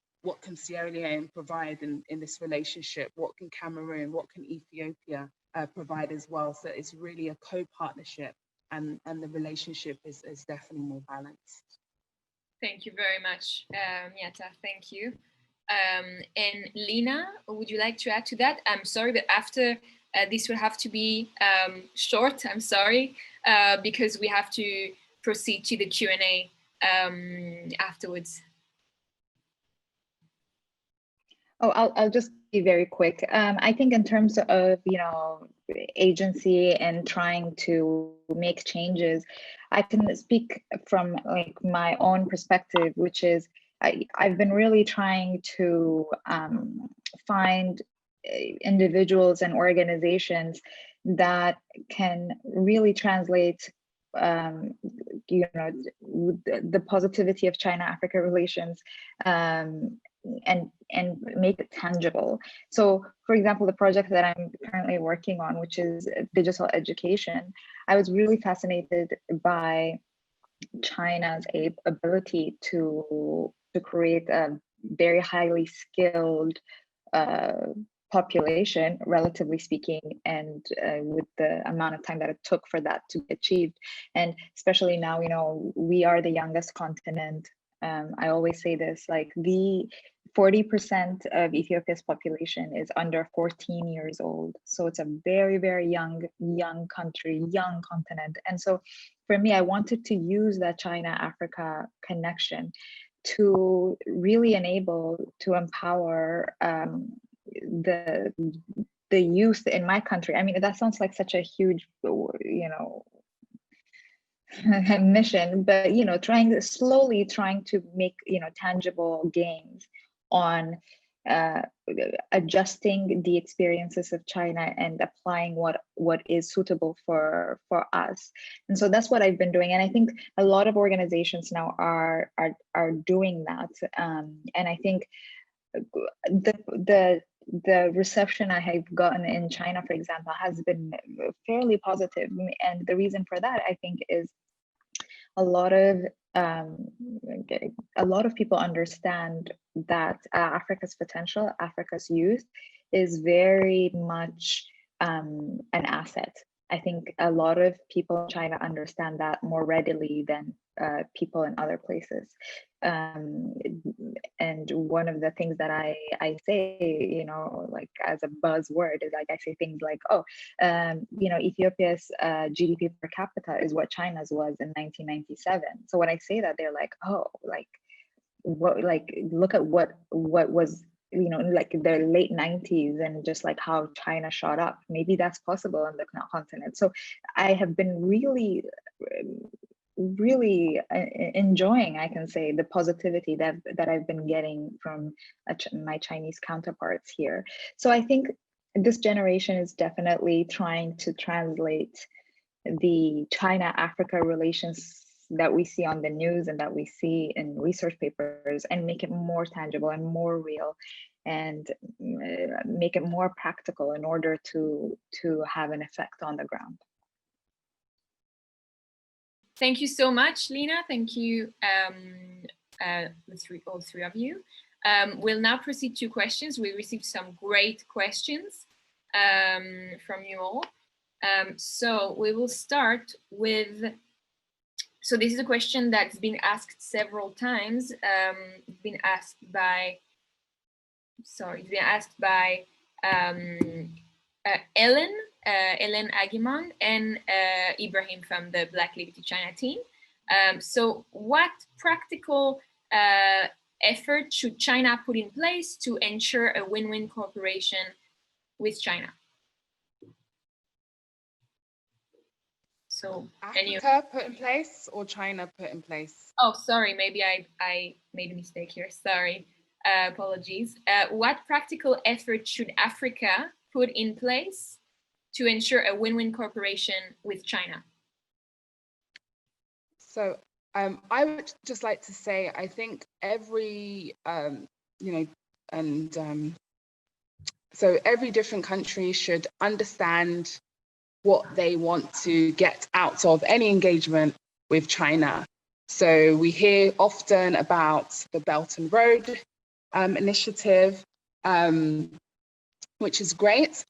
can Sierra Leone provide in this relationship, what can Cameroon, what can Ethiopia provide as well. So it's really a co-partnership, and the relationship is definitely more balanced. Thank you very much, Miatta. Thank you. And Lina, would you like to add to that? I'm sorry, but after this will have to be short. I'm sorry, because we have to proceed to the Q&A afterwards. Oh, I'll just be very quick. I think in terms of, agency and trying to make changes, I can speak from my own perspective, which is I've been really trying to find individuals and organizations that can really translate the positivity of China-Africa relations and make it tangible. So, for example, the project that I'm currently working on, which is digital education, I was really fascinated by China's ability to create a very highly skilled population, relatively speaking, and with the amount of time that it took for that to be achieved. And especially now, we are the youngest continent. I always say this, the 40% of Ethiopia's population is under 14 years old. So it's a very, very young country, young continent. And so for me, I wanted to use that China-Africa connection to really to empower the youth in my country. I mean, that sounds like such a huge, mission, but slowly trying to make tangible gains on adjusting the experiences of China and applying what is suitable for us. And so that's what I've been doing, and I think a lot of organizations now are doing that. And I think the reception I have gotten in China, for example, has been fairly positive. And the reason for that, I think, is a lot of people understand that Africa's potential, Africa's youth, is very much an asset. I think a lot of people in China understand that more readily than people in other places. And one of the things that I say, you know, like as a buzzword is like, I say things like, oh, you know, Ethiopia's GDP per capita is what China's was in 1997. So when I say that, they're like, oh, like what, like look at what was, you know, like the late 90s and just like how China shot up. Maybe that's possible on the continent. So I have been really enjoying, I can say, the positivity that I've been getting from my Chinese counterparts here. So I think this generation is definitely trying to translate the China-Africa relations that we see on the news and that we see in research papers and make it more tangible and more real and make it more practical in order to have an effect on the ground. Thank you so much, Lina. Thank you, all three of you. We'll now proceed to questions. We received some great questions from you all. So we will start with, so this is a question that's been asked several times. It's been asked by Ellen Ageman and Ibrahim from the Black Livity China team. So what practical effort should China put in place to ensure a win-win cooperation with China? So Africa put in place or China put in place? Oh, sorry, maybe I made a mistake here. Sorry, apologies. What practical effort should Africa put in place to ensure a win-win cooperation with China? So I would just like to say, I think every, so every different country should understand what they want to get out of any engagement with China. So we hear often about the Belt and Road initiative, which is great.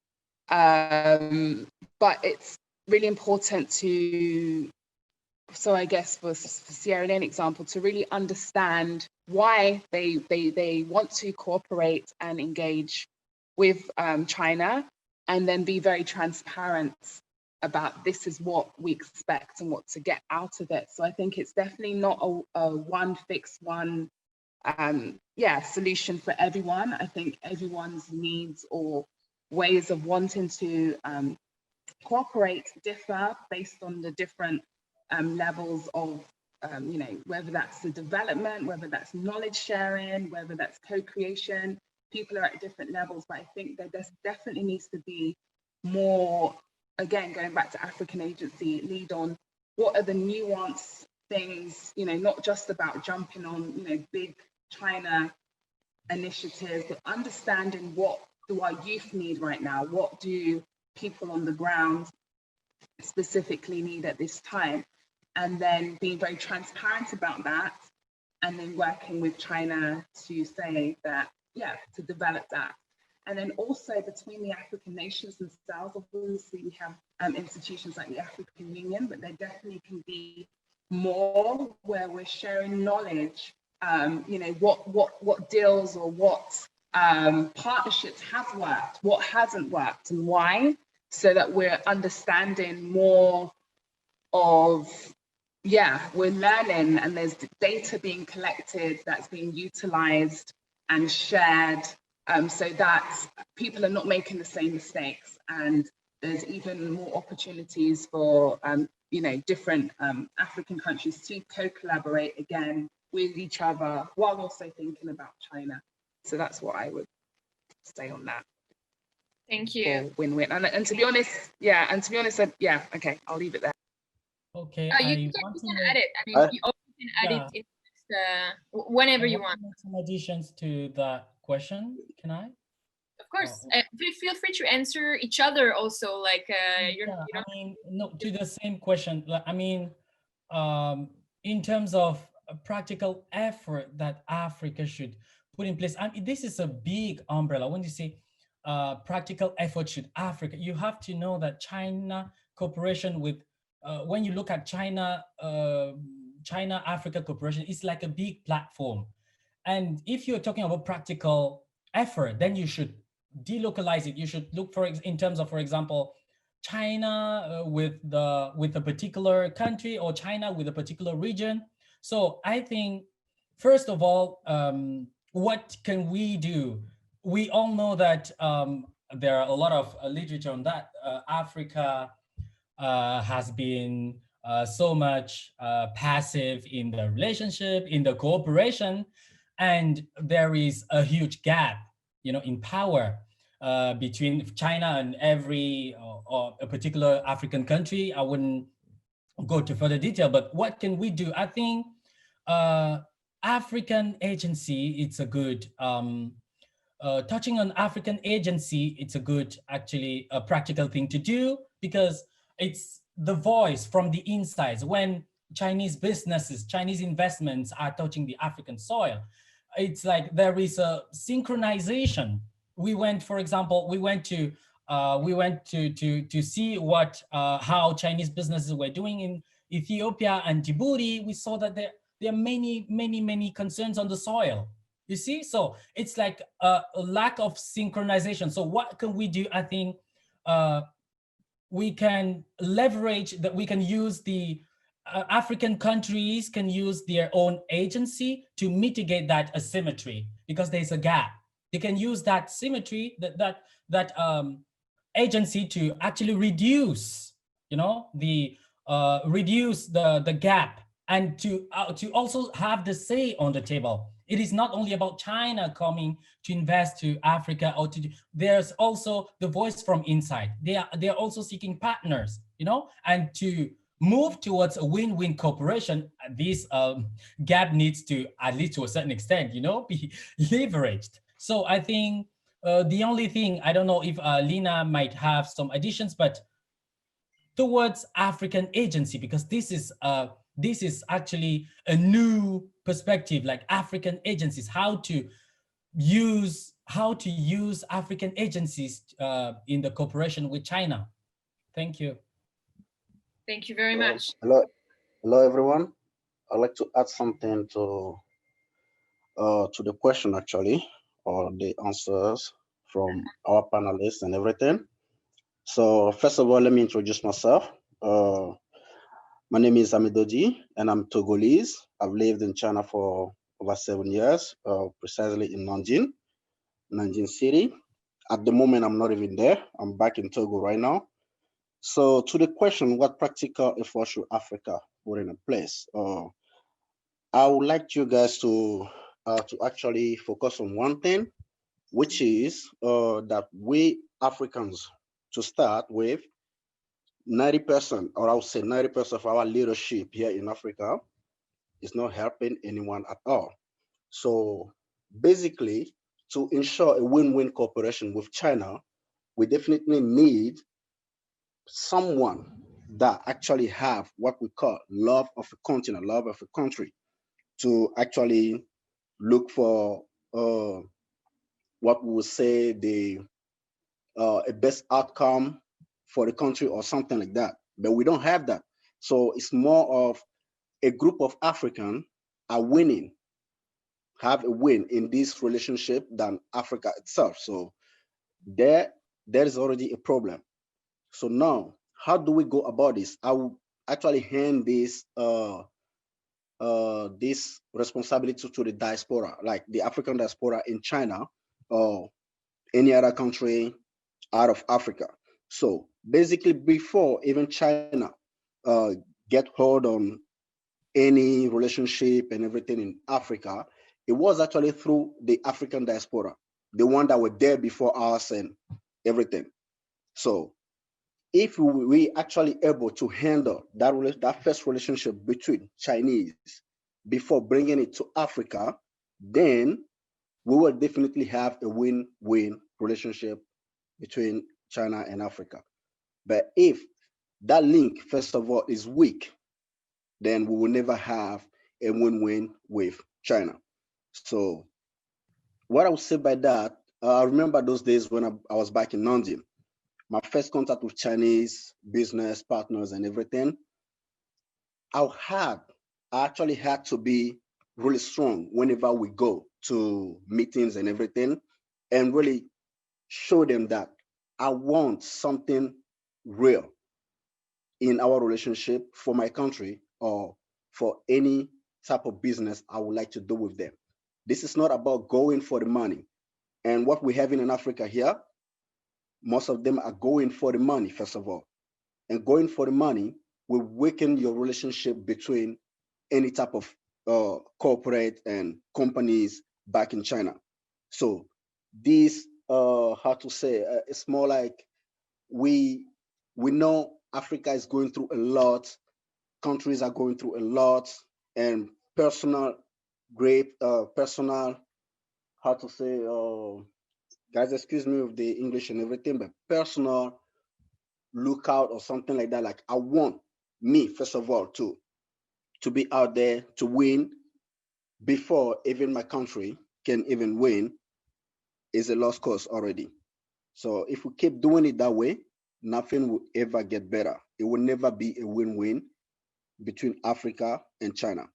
But it's really important to, so I guess for Sierra Leone example, to really understand why they want to cooperate and engage with China, and then be very transparent about this is what we expect and what to get out of it. So I think it's definitely not a one solution for everyone. I think everyone's needs or ways of wanting to cooperate differ based on the different levels of, whether that's the development, whether that's knowledge sharing, whether that's co-creation. People are at different levels, but I think that there definitely needs to be more, again, going back to African agency, lead on what are the nuanced things, not just about jumping on, big China initiatives, but understanding what do our youth need right now? What do people on the ground specifically need at this time? And then being very transparent about that, and then working with China to say that, to develop that. And then also between the African nations themselves, obviously we have institutions like the African Union, but there definitely can be more where we're sharing knowledge, what deals or what partnerships have worked, what hasn't worked and why, so that we're understanding more of, we're learning and there's data being collected that's being utilized and shared, so that people are not making the same mistakes, and there's even more opportunities for different African countries to co-collaborate again with each other while also thinking about China. So that's what I would say on that. Thank you. Win-win. And to be honest, okay, I'll leave it there. Okay, you can add it. I mean, you also can add it in whenever you want. Some additions to that question, can I? Of course. Feel free to answer each other also, like I mean, no, to the same question. I mean, in terms of a practical effort that Africa should put in place. I mean, this is a big umbrella. When you say practical effort should Africa, you have to know that China cooperation with, when you look at China, China-Africa cooperation, it's like a big platform. And if you're talking about practical effort, then you should delocalize it. You should look for, in terms of, for example, China with a particular country, or China with a particular region. So I think, first of all, what can we do? We all know that there are a lot of literature on that. Africa has been so much passive in the relationship, in the cooperation, and there is a huge gap, in power between China and every or a particular African country. I wouldn't go to further detail, but what can we do? I think African agency, it's a good, touching on African agency, it's a good, actually, a practical thing to do, because it's the voice from the insides. When Chinese businesses, Chinese investments are touching the African soil, it's like there is a synchronization. We went, for example, we went to see what how Chinese businesses were doing in Ethiopia and Djibouti. We saw that there are many concerns on the soil. You see, so it's like a lack of synchronization. So what can we do? I think we can leverage that. We can use the African countries can use their own agency to mitigate that asymmetry, because there's a gap. They can use that symmetry, that agency, to actually reduce, reduce the gap, and to also have the say on the table. It is not only about China coming to invest to Africa, or there's also the voice from inside. They are also seeking partners, and to move towards a win-win cooperation. This gap needs to, at least to a certain extent, be leveraged. So I think the only thing, I don't know if Lina might have some additions, but towards African agency, because this is actually a new perspective, like African agencies, how to use African agencies in the cooperation with China. Thank you. Thank you very much. Hello everyone. I'd like to add something to the question, actually, or the answers from our panelists and everything. So first of all, let me introduce myself. My name is Mendo'o, and I'm Togolese. I've lived in China for over 7 years, precisely in Nanjing City. At the moment, I'm not even there. I'm back in Togo right now. So to the question, what practical effort should Africa put in place? I would like you guys to actually focus on one thing, which is that we Africans, to start with, 90%, or I would say 90% of our leadership here in Africa is not helping anyone at all. So basically, to ensure a win-win cooperation with China, we definitely need someone that actually have what we call love of a continent, love of a country, to actually look for what we would say a best outcome for the country or something like that. But we don't have that. So it's more of a group of Africans are winning, have a win in this relationship than Africa itself. So there is already a problem. So now, how do we go about this? I will actually hand this this responsibility to the diaspora, like the African diaspora in China or any other country out of Africa. So basically, before even China get hold on any relationship and everything in Africa, it was actually through the African diaspora, the one that were there before us and everything. So if we actually able to handle that first relationship between Chinese before bringing it to Africa, then we will definitely have a win-win relationship between China and Africa. But if that link, first of all, is weak, then we will never have a win-win with China. So what I would say by that, I remember those days when I was back in London, my first contact with Chinese business partners and everything, I actually had to be really strong whenever we go to meetings and everything, and really show them that I want something real in our relationship for my country or for any type of business I would like to do with them. This is not about going for the money. And what we have in Africa here, most of them are going for the money, first of all. And going for the money will weaken your relationship between any type of corporate and companies back in China. So this, how to say, it's more like we know Africa is going through a lot, countries are going through a lot, and personal, how to say, guys, excuse me with the English and everything, but personal lookout or something like that. Like I want me, first of all, to be out there to win before even my country can even win is a lost cause already. So if we keep doing it that way, nothing will ever get better. It will never be a win-win between Africa and China.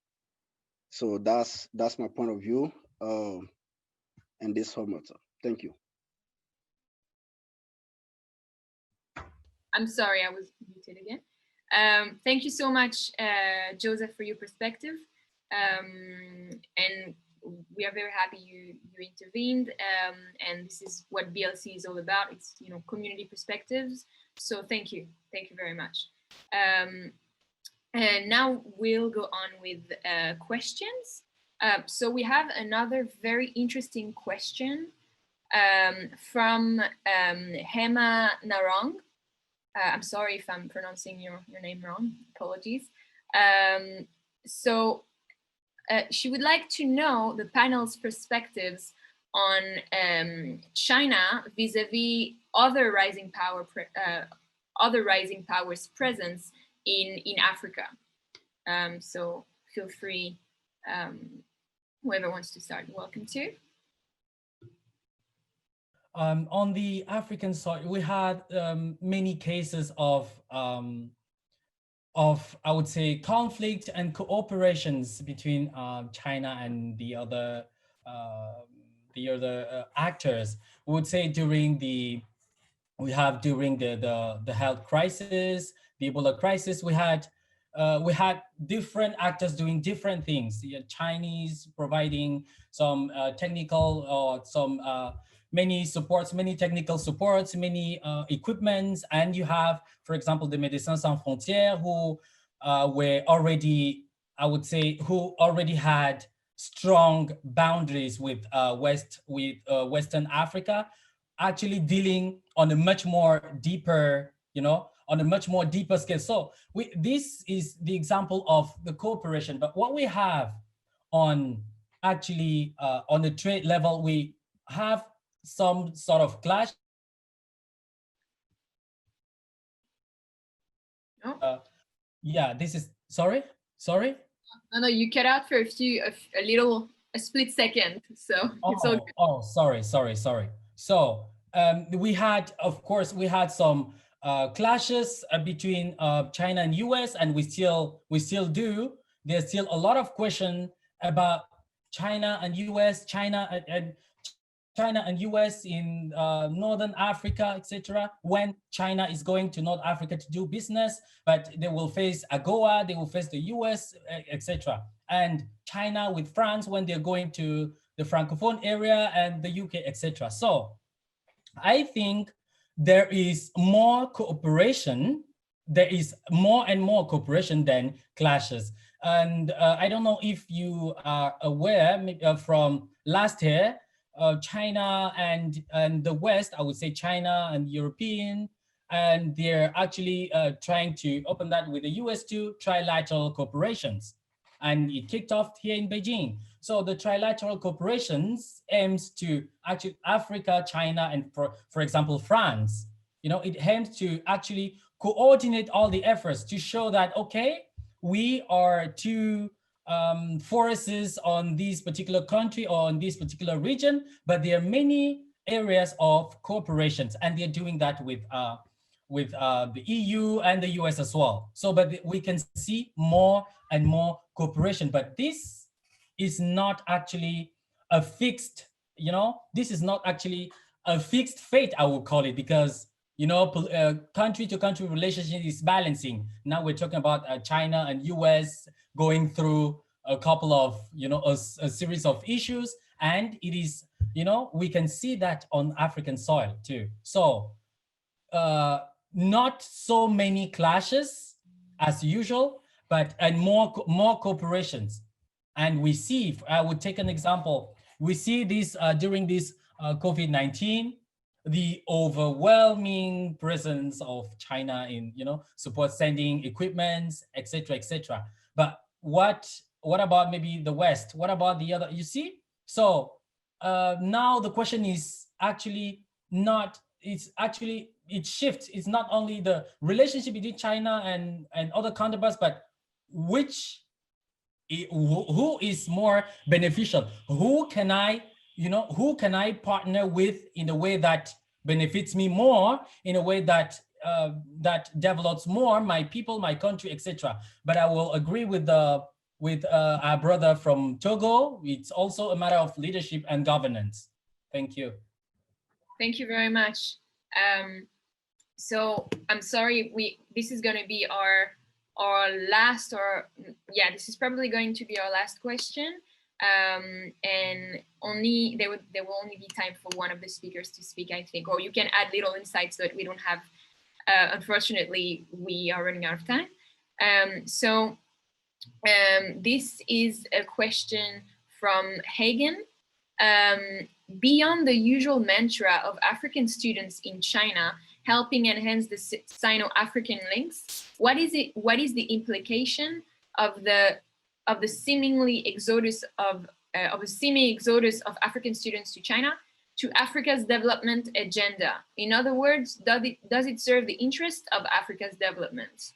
So that's my point of view and this format. Thank you. I'm sorry, I was muted again. Thank you so much, Joseph, for your perspective. And we are very happy you intervened. And this is what BLC is all about. It's, you know, community perspectives. So thank you very much. And now we'll go on with questions. So we have another very interesting question from Hema Narong. I'm sorry if I'm pronouncing your name wrong, apologies. So she would like to know the panel's perspectives on China vis-a-vis other rising powers' presence in Africa. So feel free, whoever wants to start, welcome to. On the African side, we had many cases of I would say conflict and cooperations between China and the other actors. We would say during the health crisis, the Ebola crisis, we had different actors doing different things. The Chinese providing some technical or some many technical supports, many equipments, and you have, for example, the Médecins Sans Frontières, who were already, I would say, who already had strong boundaries with Western Africa, actually dealing on a much more deeper, on a much more deeper scale. So this is the example of the cooperation. But what we have on actually on the trade level, we have some sort of clash. Yeah, this is, sorry? No, you cut out for a split second, so it's all good. Oh, sorry. So we had, of course, some clashes between China and US, and we still do. There's still a lot of question about China and US, China and US in Northern Africa, etc. When China is going to North Africa to do business, but they will face AGOA, they will face the US, etc. And China with France when they're going to the Francophone area and the UK, etc. So I think there is more cooperation. There is more and more cooperation than clashes. And I don't know if you are aware from last year, China and the West, I would say China and European, and they're actually trying to open that with the US to trilateral corporations. And it kicked off here in Beijing. So the trilateral corporations aims to actually Africa, China, and for example, France, it aims to actually coordinate all the efforts to show that, okay, we are two forces on this particular country or on this particular region, but there are many areas of cooperations, and they're doing that with the EU and the US as well. So, but we can see more and more cooperation, but this is not actually a fixed, this is not actually a fixed fate, I would call it, because country to country relationship is balancing. Now we're talking about China and US going through a couple of, a series of issues, and it is, we can see that on African soil too. So not so many clashes as usual, but and more cooperations. And we see, I would take an example. We see this during this COVID-19, the overwhelming presence of China in, support sending equipments, etc., etc. But what about maybe the West? What about the other? You see? So now the question is actually not. It shifts. It's not only the relationship between China and other counterparts, but who is more beneficial? Who can I partner with in a way that benefits me more, in a way that that develops more my people, my country, etc. But I will agree with our brother from Togo. It's also a matter of leadership and governance. Thank you. Thank you very much. So I'm sorry, this is going to be our last, this is probably going to be our last question. And there will only be time for one of the speakers to speak, I think, or you can add little insights that we don't have. Unfortunately, we are running out of time. This is a question from Hagen. Beyond the usual mantra of African students in China helping enhance the Sino-African links, what is the implication of the seemingly exodus of African students to China to Africa's development agenda? In other words, does it serve the interest of Africa's development?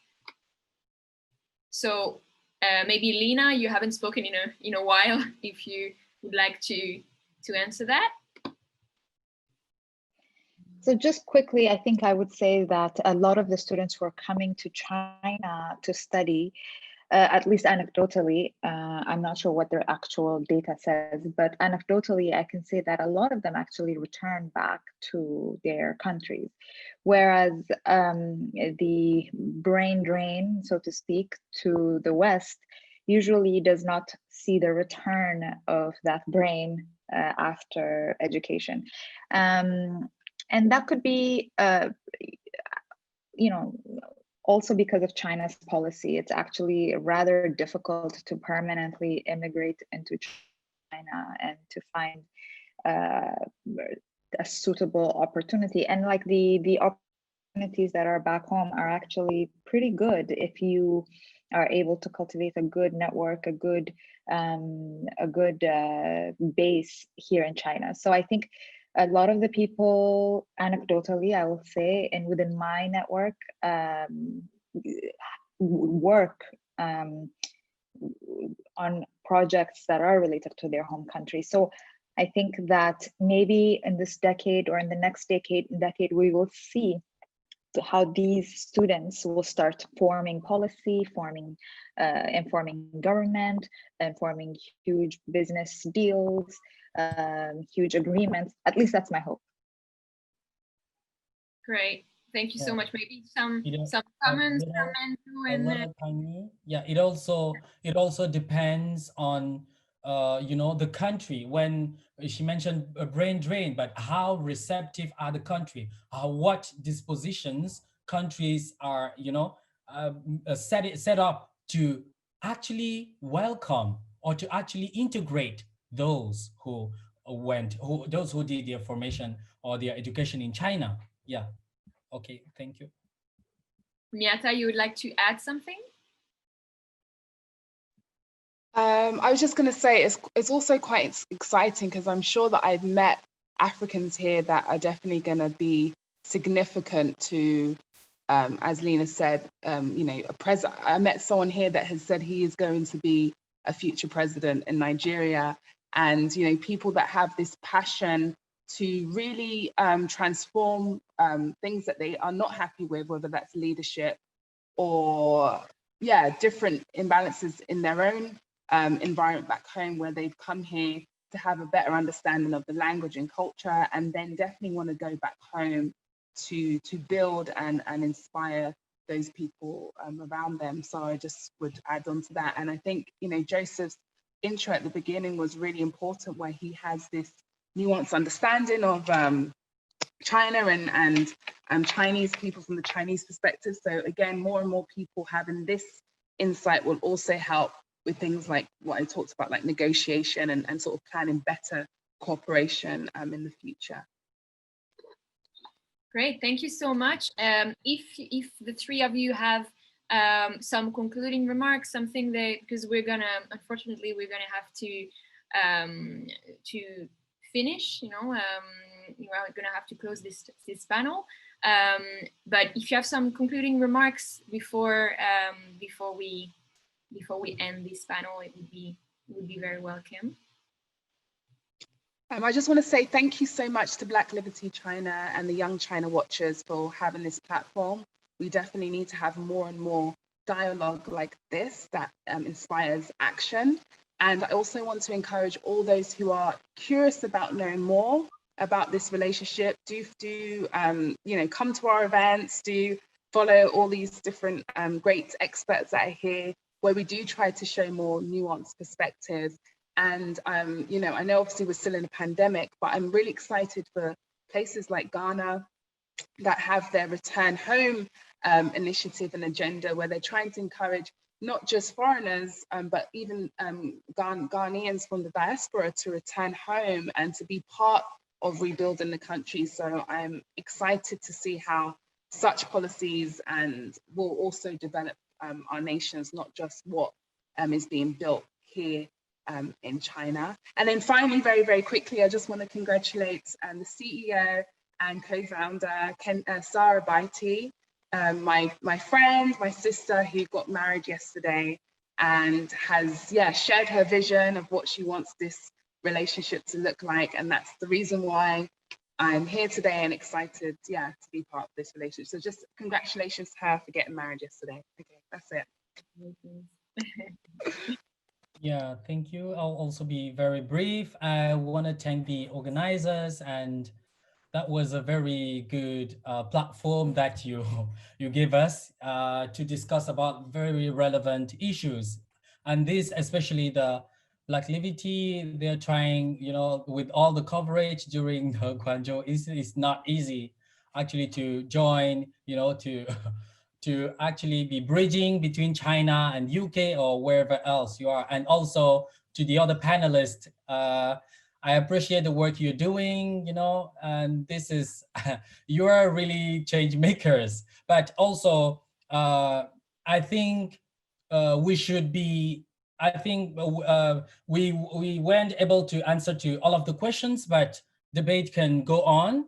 So maybe Lina, you haven't spoken in a while, if you would like to answer that. So just quickly, I think I would say that a lot of the students who are coming to China to study, at least anecdotally, I'm not sure what their actual data says, but anecdotally, I can say that a lot of them actually return back to their countries. Whereas the brain drain, so to speak, to the West usually does not see the return of that brain after education. And that could be, also because of China's policy. It's actually rather difficult to permanently immigrate into China and to find a suitable opportunity. And like the opportunities that are back home are actually pretty good if you are able to cultivate a good network, a good base here in China. So I think a lot of the people, anecdotally, I will say, and within my network, work on projects that are related to their home country. So I think that maybe in this decade or in the next decade, we will see how these students will start forming policy, informing government, and forming huge business deals, huge agreements. At least that's my hope. Great, thank you so much. Maybe some comments from Mendo'o. Yeah, it also depends on the country. When she mentioned a brain drain, but how receptive are the country? What dispositions countries are set up to actually welcome or to actually integrate those who did their formation or their education in China. Yeah. Okay, thank you. Miatta, you would like to add something? I was just going to say it's also quite exciting because I'm sure that I've met Africans here that are definitely going to be significant to as Lina said, you know, I met someone here that has said he is going to be a future president in Nigeria. And, you know, people that have this passion to really transform things that they are not happy with, whether that's leadership or, yeah, different imbalances in their own environment back home, where they've come here to have a better understanding of the language and culture, and then definitely want to go back home to build and inspire those people around them. So I just would add on to that. And I think, you know, Joseph's intro at the beginning was really important, where he has this nuanced understanding of China and Chinese people from the Chinese perspective. So again, more and more people having this insight will also help with things like what I talked about, like negotiation and sort of planning better cooperation in the future. Great, thank you so much. If the three of you have some concluding remarks, something that, because unfortunately we're gonna have to finish, you know, we're gonna have to close this panel. But if you have some concluding remarks before we end this panel, it would be very welcome. I just want to say thank you so much to Black Livity China and the Young China Watchers for having this platform. We definitely need to have more and more dialogue like this that inspires action. And I also want to encourage all those who are curious about knowing more about this relationship, do you know, come to our events, do follow all these different great experts that are here, where we do try to show more nuanced perspectives. And, you know, I know obviously we're still in a pandemic, but I'm really excited for places like Ghana that have their return home initiative and agenda, where they're trying to encourage not just foreigners, but even Ghanaians from the diaspora to return home and to be part of rebuilding the country. So I'm excited to see how such policies will also develop our nations, not just what is being built here in China. And then finally, very, very quickly, I just want to congratulate the CEO and co-founder, Sarah Baiti, my friend, my sister, who got married yesterday and has, shared her vision of what she wants this relationship to look like. And that's the reason why I'm here today and excited, to be part of this relationship. So just congratulations to her for getting married yesterday. Okay, that's it. Yeah, thank you. I'll also be very brief. I want to thank the organizers, and that was a very good platform that you gave us to discuss about very relevant issues. And this, especially the Black Livity, they're trying, you know, with all the coverage during the Guangzhou, it's not easy actually to join, you know, to actually be bridging between China and UK or wherever else you are. And also to the other panelists, I appreciate the work you're doing, you know, and this is, you're really change makers. But also, I think we should be, I think we weren't able to answer to all of the questions, but debate can go on.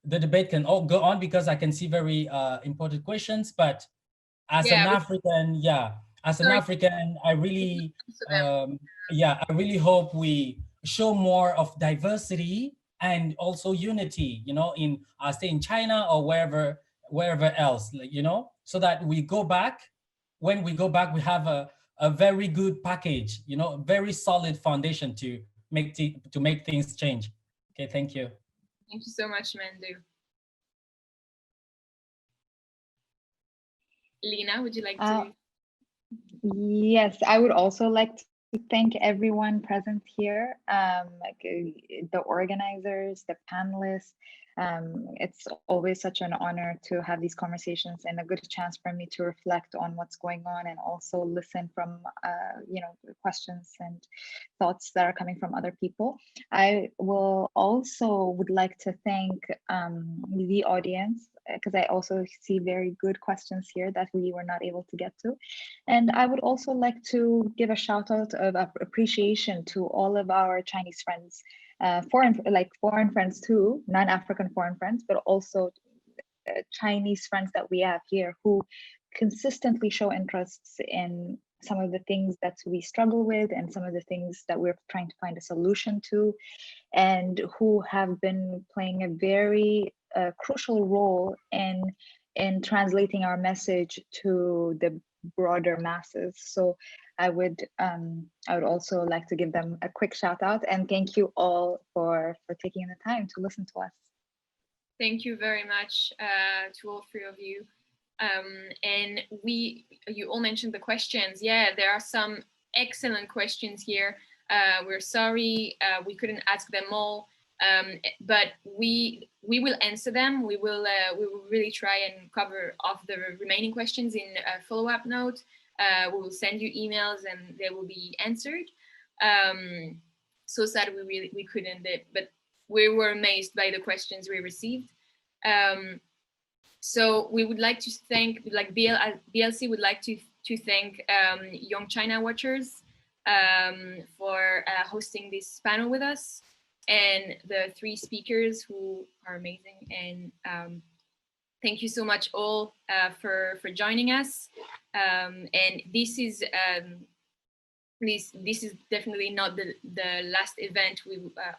The debate can all go on because I can see very important questions. But as an African, African, I really, I really hope we show more of diversity and also unity, you know, in stay in China or wherever else, you know, so that we go back. When we go back, we have a very good package, you know, very solid foundation to make things change. Okay, thank you. Thank you so much, Mendo'o. Lina, would you like to? Yes, I would also like to thank everyone present here, the organizers, the panelists. It's always such an honor to have these conversations and a good chance for me to reflect on what's going on and also listen from, you know, questions and thoughts that are coming from other people. I will also would like to thank the audience, because I also see very good questions here that we were not able to get to. And I would also like to give a shout out of appreciation to all of our Chinese friends, foreign friends too, non-African foreign friends, but also Chinese friends that we have here who consistently show interests in some of the things that we struggle with and some of the things that we're trying to find a solution to, and who have been playing a very crucial role in translating our message to the broader masses. So I would also like to give them a quick shout out, and thank you all for taking the time to listen to us. Thank you very much to all three of you. And you all mentioned the questions. Yeah, there are some excellent questions here. We're sorry we couldn't ask them all, but we will answer them. We will really try and cover off the remaining questions in a follow-up note. We will send you emails and they will be answered. So sad we couldn't, but we were amazed by the questions we received. So we would like to thank, like BLC would like to thank Young China Watchers for hosting this panel with us, and the three speakers who are amazing. And thank you so much all for joining us. And this is this is definitely not the last event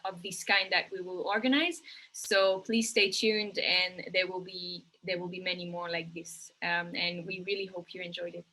of this kind that we will organize. So please stay tuned, and there will be many more like this. And we really hope you enjoyed it.